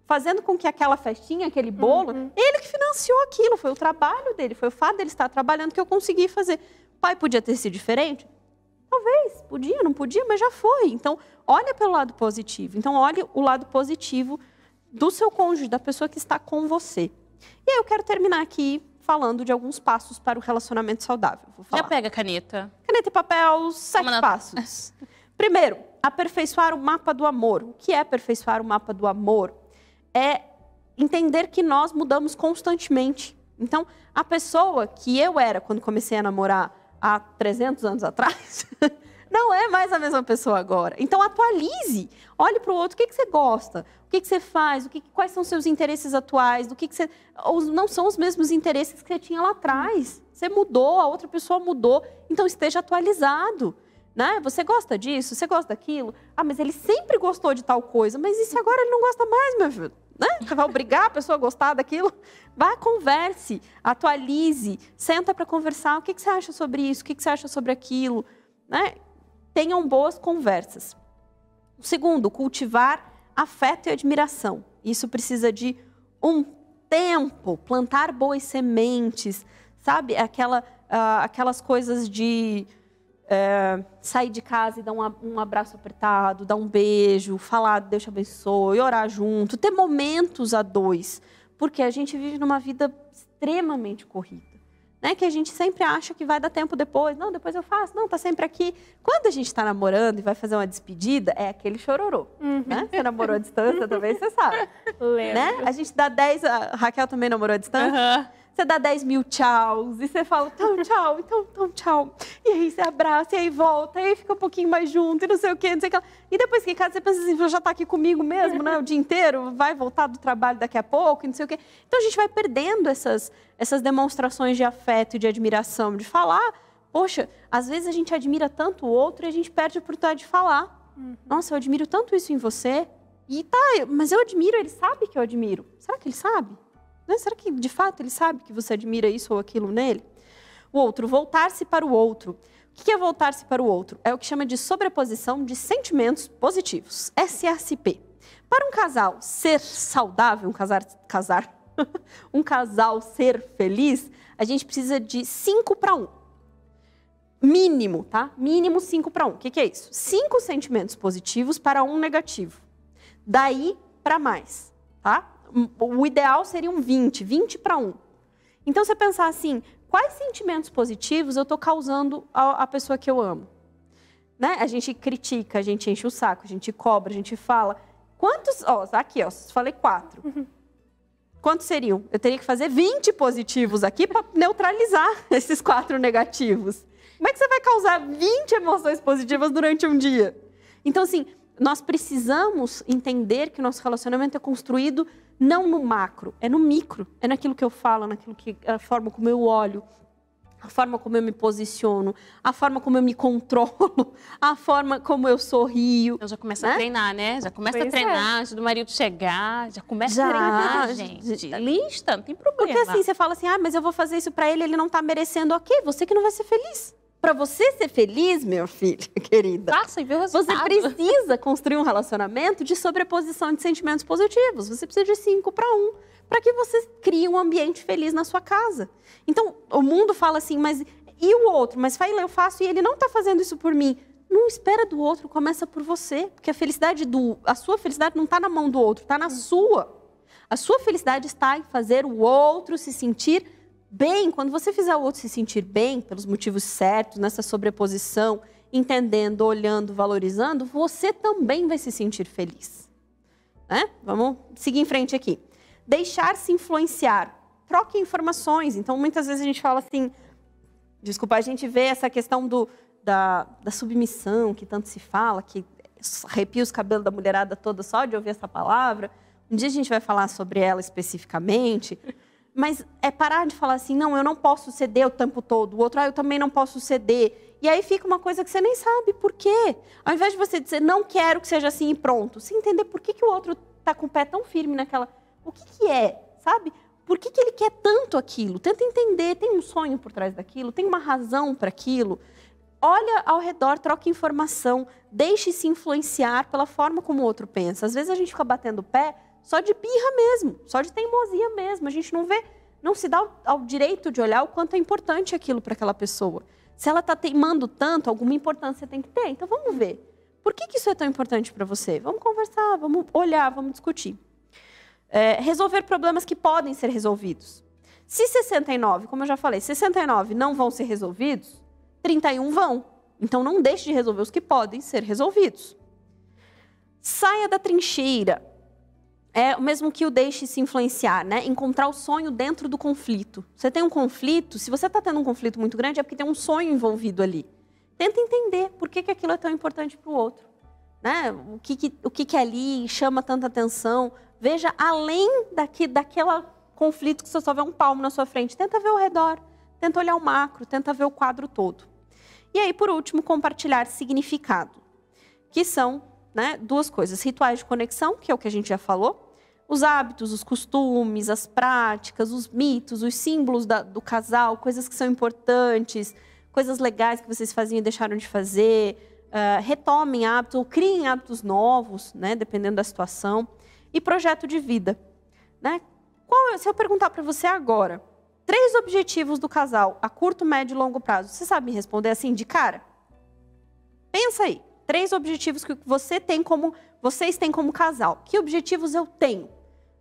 fazendo com que aquela festinha, aquele bolo, ele que financiou aquilo, foi o trabalho dele, foi o fato dele estar trabalhando que eu consegui fazer. O pai podia ter sido diferente? Talvez, podia, não podia, mas já foi. Então, olha pelo lado positivo. Então, olhe o lado positivo do seu cônjuge, da pessoa que está com você. E aí eu quero terminar aqui falando de alguns passos para o relacionamento saudável. Vou falar. Já pega a caneta. Caneta e papel, 7 passos. Primeiro, aperfeiçoar o mapa do amor. O que é aperfeiçoar o mapa do amor? É entender que nós mudamos constantemente. Então, a pessoa que eu era quando comecei a namorar há 300 anos atrás, não é mais a mesma pessoa agora. Então, atualize. Olhe para o outro, o que você gosta, o que você faz, quais são os seus interesses atuais, não são os mesmos interesses que você tinha lá atrás. Você mudou, a outra pessoa mudou, então esteja atualizado. Né? Você gosta disso? Você gosta daquilo? Ah, mas ele sempre gostou de tal coisa, mas e se agora ele não gosta mais, meu filho? Né? Você vai obrigar a pessoa a gostar daquilo? Vá, converse, atualize, senta para conversar. O que você acha sobre isso? O que você acha sobre aquilo? Né? Tenham boas conversas. O segundo, cultivar afeto e admiração. Isso precisa de um tempo, plantar boas sementes, sabe? Aquelas coisas de... sair de casa e dar um abraço apertado, dar um beijo, falar Deus te abençoe, orar junto, ter momentos a dois, porque a gente vive numa vida extremamente corrida, né? Que a gente sempre acha que vai dar tempo depois, não, depois eu faço, não, tá sempre aqui. Quando a gente tá namorando e vai fazer uma despedida, é aquele chororô, né? Você namorou à distância também, você sabe. Lembro. Né? A gente dá 10, a Raquel também namorou à distância? Você dá 10 mil tchauz, e você fala, então tchau, então tchau. E aí você abraça, e aí volta, e aí fica um pouquinho mais junto, e não sei o quê, não sei o que. E depois que em casa você pensa assim, já tá aqui comigo mesmo, né? O dia inteiro, vai voltar do trabalho daqui a pouco, e não sei o quê. Então a gente vai perdendo essas demonstrações de afeto e de admiração, de falar. Poxa, às vezes a gente admira tanto o outro e a gente perde a oportunidade de falar. Nossa, eu admiro tanto isso em você. E mas eu admiro, ele sabe que eu admiro. Será que ele sabe? Será que, de fato, ele sabe que você admira isso ou aquilo nele? O outro, voltar-se para o outro. O que é voltar-se para o outro? É o que chama de sobreposição de sentimentos positivos, SSP. Para um casal ser saudável, um casal ser feliz, a gente precisa de 5:1. Mínimo, tá? Mínimo 5:1. O que é isso? 5 sentimentos positivos para 1 negativo. Daí para mais, tá? O ideal seriam 20:1. Então, você pensar assim, quais sentimentos positivos eu estou causando à pessoa que eu amo? Né? A gente critica, a gente enche o saco, a gente cobra, a gente fala. Quantos, aqui, falei 4. Quantos seriam? Eu teria que fazer 20 positivos aqui para neutralizar esses 4 negativos. Como é que você vai causar 20 emoções positivas durante um dia? Então, assim, nós precisamos entender que o nosso relacionamento é construído não no macro, é no micro. É naquilo que eu falo, a forma como eu olho, a forma como eu me posiciono, a forma como eu me controlo, a forma como eu sorrio. Eu já começo a treinar, né? Já começa a treinar antes do marido chegar, já começa a treinar, gente. Lista, não tem problema. Porque assim, você fala assim, mas eu vou fazer isso pra ele, ele não tá merecendo. Ok, você que não vai ser feliz. Para você ser feliz, meu filho, querida, faça e vê o resultado. Você precisa construir um relacionamento de sobreposição de sentimentos positivos. Você precisa de 5:1 para que você crie um ambiente feliz na sua casa. Então, o mundo fala assim, mas e o outro? Mas eu faço e ele não está fazendo isso por mim. Não espera do outro, começa por você. Porque a sua felicidade não está na mão do outro, está na sua. A sua felicidade está em fazer o outro se sentir bem. Quando você fizer o outro se sentir bem, pelos motivos certos, nessa sobreposição, entendendo, olhando, valorizando, você também vai se sentir feliz. Né? Vamos seguir em frente aqui. Deixar-se influenciar. Troque informações. Então, muitas vezes a gente fala assim, desculpa, a gente vê essa questão da submissão, que tanto se fala, que arrepia os cabelos da mulherada toda só de ouvir essa palavra. Um dia a gente vai falar sobre ela especificamente. Mas é parar de falar assim, não, eu não posso ceder o tempo todo. O outro, eu também não posso ceder. E aí fica uma coisa que você nem sabe por quê. Ao invés de você dizer, não quero que seja assim e pronto. Você entender por que o outro está com o pé tão firme naquela... O que é, sabe? Por que ele quer tanto aquilo? Tenta entender, tem um sonho por trás daquilo, tem uma razão para aquilo. Olha ao redor, troca informação, deixe-se influenciar pela forma como o outro pensa. Às vezes a gente fica batendo o pé só de birra mesmo, só de teimosia mesmo. A gente não vê, não se dá ao direito de olhar o quanto é importante aquilo para aquela pessoa. Se ela está teimando tanto, alguma importância tem que ter. Então vamos ver. Por que isso é tão importante para você? Vamos conversar, vamos olhar, vamos discutir. Resolver problemas que podem ser resolvidos. Se 69, como eu já falei, 69 não vão ser resolvidos, 31 vão. Então não deixe de resolver os que podem ser resolvidos. Saia da trincheira. É o mesmo que o deixe se influenciar, né? Encontrar o sonho dentro do conflito. Você tem um conflito, se você está tendo um conflito muito grande, é porque tem um sonho envolvido ali. Tenta entender por que aquilo é tão importante para o outro. Né? O que ali chama tanta atenção. Veja além daquele conflito que você só vê um palmo na sua frente. Tenta ver ao redor, tenta olhar o macro, tenta ver o quadro todo. E aí, por último, compartilhar significado. Que são, né, duas coisas. Rituais de conexão, que é o que a gente já falou. Os hábitos, os costumes, as práticas, os mitos, os símbolos do casal, coisas que são importantes, coisas legais que vocês faziam e deixaram de fazer. Retomem hábitos ou criem hábitos novos, né, dependendo da situação. E projeto de vida. Né? Se eu perguntar para você agora, 3 objetivos do casal a curto, médio e longo prazo, você sabe me responder assim de cara? Pensa aí, 3 objetivos que vocês têm como casal. Que objetivos eu tenho?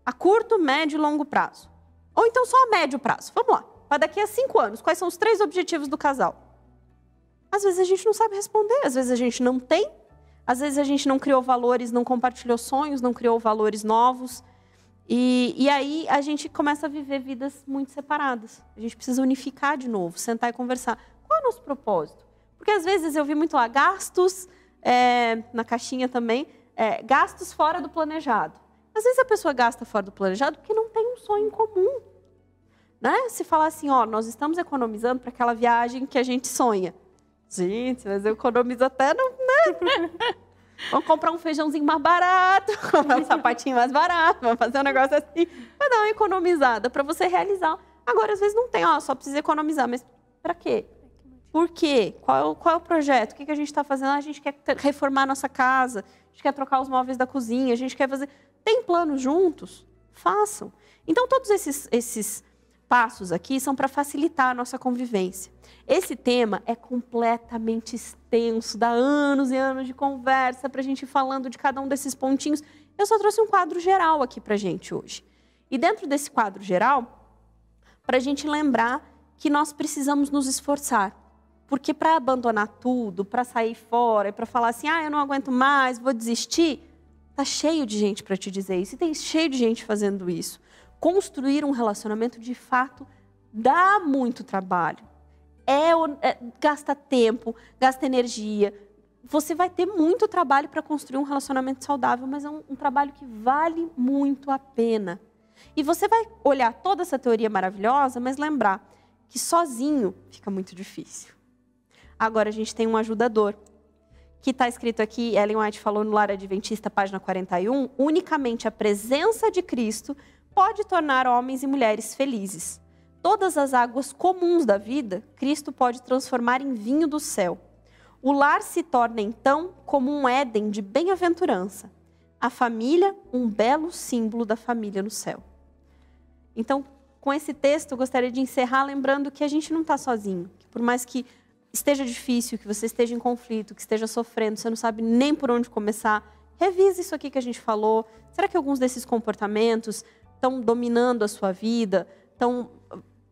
A curto, médio e longo prazo. Ou então só a médio prazo. Vamos lá. Para daqui a 5 anos, quais são os 3 objetivos do casal? Às vezes a gente não sabe responder, às vezes a gente não tem, às vezes a gente não criou valores, não compartilhou sonhos, não criou valores novos. E aí a gente começa a viver vidas muito separadas. A gente precisa unificar de novo, sentar e conversar. Qual é o nosso propósito? Porque às vezes eu vi muito lá, gastos, na caixinha também, gastos fora do planejado. Às vezes a pessoa gasta fora do planejado porque não tem um sonho em comum. Né? Se falar assim, ó, nós estamos economizando para aquela viagem que a gente sonha. Gente, mas eu economizo até no... Né? Vamos comprar um feijãozinho mais barato, comprar um sapatinho mais barato, vamos fazer um negócio assim, para dar uma economizada, para você realizar. Agora, às vezes não tem, ó, só precisa economizar, mas para quê? Por quê? Qual é o projeto? O que a gente está fazendo? A gente quer reformar a nossa casa, a gente quer trocar os móveis da cozinha, a gente quer fazer... Tem planos juntos? Façam. Então, todos esses passos aqui são para facilitar a nossa convivência. Esse tema é completamente extenso, dá anos e anos de conversa para a gente ir falando de cada um desses pontinhos. Eu só trouxe um quadro geral aqui para a gente hoje. E dentro desse quadro geral, para a gente lembrar que nós precisamos nos esforçar. Porque para abandonar tudo, para sair fora, para falar assim, eu não aguento mais, vou desistir, tá cheio de gente para te dizer isso. E tem cheio de gente fazendo isso. Construir um relacionamento, de fato, dá muito trabalho. Gasta tempo, gasta energia. Você vai ter muito trabalho para construir um relacionamento saudável, mas é um trabalho que vale muito a pena. E você vai olhar toda essa teoria maravilhosa, mas lembrar que sozinho fica muito difícil. Agora a gente tem um ajudador, que está escrito aqui, Ellen White falou no Lar Adventista, página 41, unicamente a presença de Cristo pode tornar homens e mulheres felizes. Todas as águas comuns da vida, Cristo pode transformar em vinho do céu. O lar se torna, então, como um Éden de bem-aventurança. A família, um belo símbolo da família no céu. Então, com esse texto, eu gostaria de encerrar lembrando que a gente não está sozinho. Que por mais que esteja difícil, que você esteja em conflito, que esteja sofrendo, você não sabe nem por onde começar, revise isso aqui que a gente falou. Será que alguns desses comportamentos estão dominando a sua vida?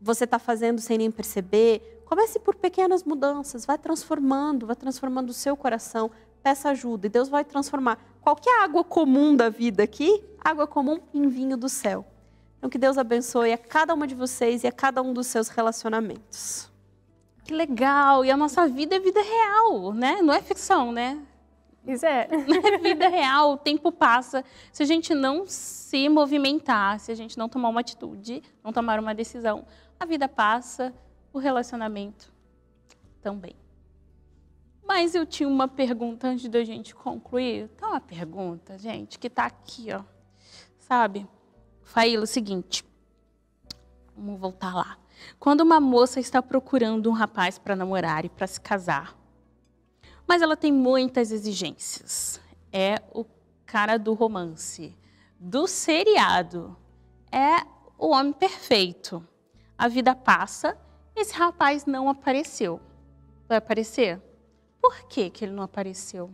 Você está fazendo sem nem perceber? Comece por pequenas mudanças, vai transformando o seu coração, peça ajuda e Deus vai transformar qualquer água comum da vida aqui, água comum em vinho do céu. Então que Deus abençoe a cada uma de vocês e a cada um dos seus relacionamentos. Que legal! E a nossa vida é vida real, né? Não é ficção, né? Isso é. É vida real, o tempo passa. Se a gente não se movimentar, se a gente não tomar uma atitude, não tomar uma decisão, a vida passa, o relacionamento também. Mas eu tinha uma pergunta antes da gente concluir. Então, uma pergunta, gente, que tá aqui, ó. Sabe? Faíla, o seguinte. Vamos voltar lá. Quando uma moça está procurando um rapaz para namorar e para se casar, mas ela tem muitas exigências. É o cara do romance, do seriado. É o homem perfeito. A vida passa, esse rapaz não apareceu. Vai aparecer? Por que ele não apareceu?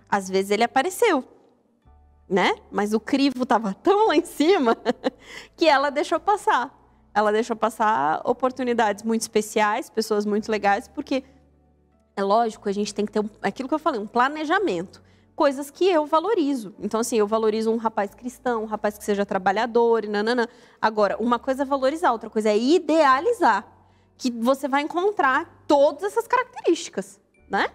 Às vezes ele apareceu, né? Mas o crivo estava tão lá em cima que ela deixou passar. Ela deixou passar oportunidades muito especiais, pessoas muito legais, porque é lógico, a gente tem que ter aquilo que eu falei, um planejamento. Coisas que eu valorizo. Então, assim, eu valorizo um rapaz cristão, um rapaz que seja trabalhador, e nananã. Agora, uma coisa é valorizar, outra coisa é idealizar. Que você vai encontrar todas essas características, né?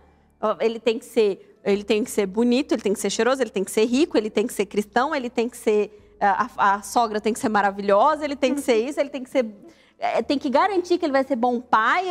Ele tem que ser bonito, ele tem que ser cheiroso, ele tem que ser rico, ele tem que ser cristão, ele tem que ser... A sogra tem que ser maravilhosa, ele tem que ser isso, ele tem que ser... Tem que garantir que ele vai ser bom pai.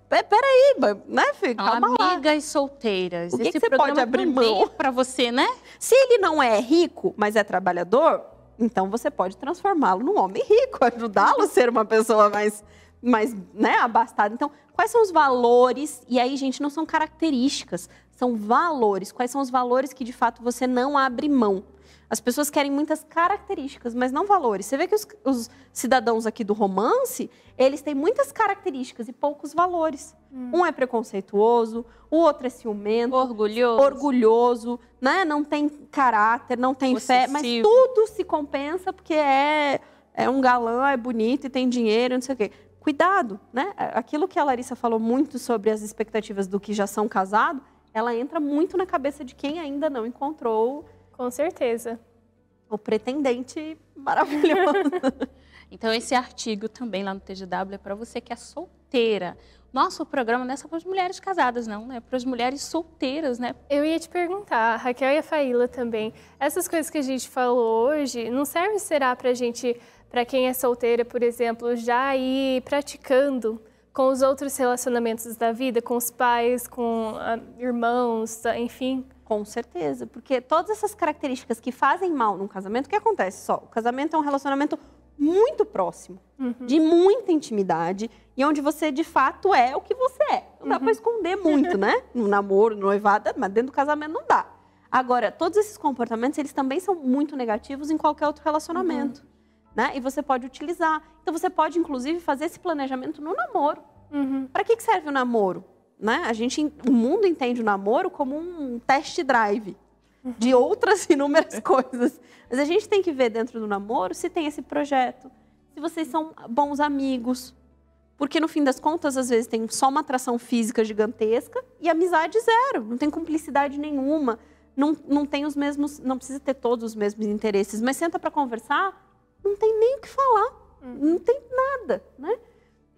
Peraí, né, filho? Calma lá. Amigas solteiras. O que você pode abrir mão para você, né? Se ele não é rico, mas é trabalhador, então você pode transformá-lo num homem rico, ajudá-lo a ser uma pessoa mais né, abastada. Então, quais são os valores? E aí, gente, não são características, são valores. Quais são os valores que, de fato, você não abre mão? As pessoas querem muitas características, mas não valores. Você vê que os cidadãos aqui do romance, eles têm muitas características e poucos valores. Um é preconceituoso, o outro é ciumento, orgulhoso, né? Não tem caráter, não tem fé, mas tudo se compensa porque é um galã, é bonito e tem dinheiro, não sei o quê. Cuidado, né? Aquilo que a Larissa falou muito sobre as expectativas do que já são casados, ela entra muito na cabeça de quem ainda não encontrou. Com certeza. O pretendente maravilhoso. Então, esse artigo também lá no TGW é para você que é solteira. Nosso programa não é só para as mulheres casadas, não, né? Para as mulheres solteiras, né? Eu ia te perguntar, a Raquel e a Faíla também, essas coisas que a gente falou hoje, não serve, será, para gente, para quem é solteira, por exemplo, já ir praticando com os outros relacionamentos da vida, com os pais, com irmãos, enfim? Com certeza, porque todas essas características que fazem mal num casamento, o que acontece? O casamento é um relacionamento muito próximo, de muita intimidade, e onde você, de fato, é o que você é. Não dá para esconder muito, né? No namoro, no noivado, mas dentro do casamento não dá. Agora, todos esses comportamentos, eles também são muito negativos em qualquer outro relacionamento, né? E você pode utilizar. Então, você pode, inclusive, fazer esse planejamento no namoro. Para que serve o namoro? Né? O mundo entende o namoro como um test drive de outras inúmeras coisas. Mas a gente tem que ver dentro do namoro se tem esse projeto, se vocês são bons amigos. Porque no fim das contas, às vezes tem só uma atração física gigantesca e amizade zero. Não tem cumplicidade nenhuma, não tem os mesmos, não precisa ter todos os mesmos interesses. Mas senta para conversar, não tem nem o que falar, não tem nada, né?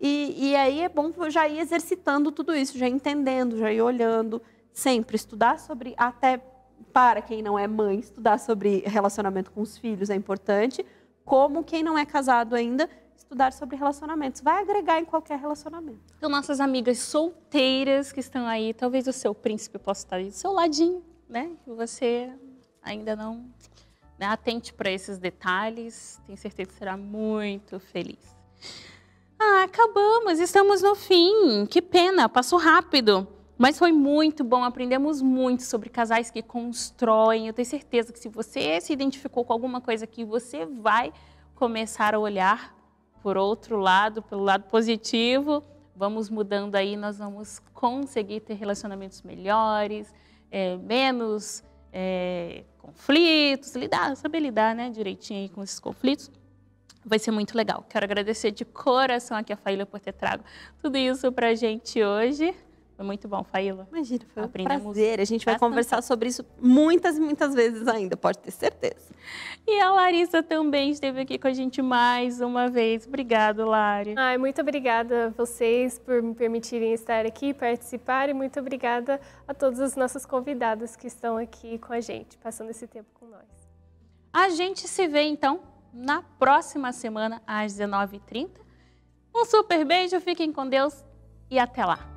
E aí é bom já ir exercitando tudo isso, já entendendo, já ir olhando, sempre estudar sobre, até para quem não é mãe, estudar sobre relacionamento com os filhos é importante, como quem não é casado ainda, estudar sobre relacionamentos. Vai agregar em qualquer relacionamento. Então, nossas amigas solteiras que estão aí, talvez o seu príncipe possa estar aí do seu ladinho, né? E você ainda não, né, atente para esses detalhes, tenho certeza que será muito feliz. Acabamos, estamos no fim. Que pena, passou rápido. Mas foi muito bom, aprendemos muito sobre casais que constroem. Eu tenho certeza que se você se identificou com alguma coisa aqui, você vai começar a olhar por outro lado, pelo lado positivo. Vamos mudando aí, nós vamos conseguir ter relacionamentos melhores, menos conflitos, saber lidar, né, direitinho aí com esses conflitos. Vai ser muito legal. Quero agradecer de coração aqui a Faíla por ter trago tudo isso pra gente hoje. Foi muito bom, Faíla. Imagina, foi um prazer. A gente vai conversar sobre isso muitas e muitas vezes ainda, pode ter certeza. E a Larissa também esteve aqui com a gente mais uma vez. Obrigada, Lari. Muito obrigada a vocês por me permitirem estar aqui, participar, e muito obrigada a todos os nossos convidados que estão aqui com a gente, passando esse tempo com nós. A gente se vê, então, na próxima semana, às 19h30. Um super beijo, fiquem com Deus e até lá!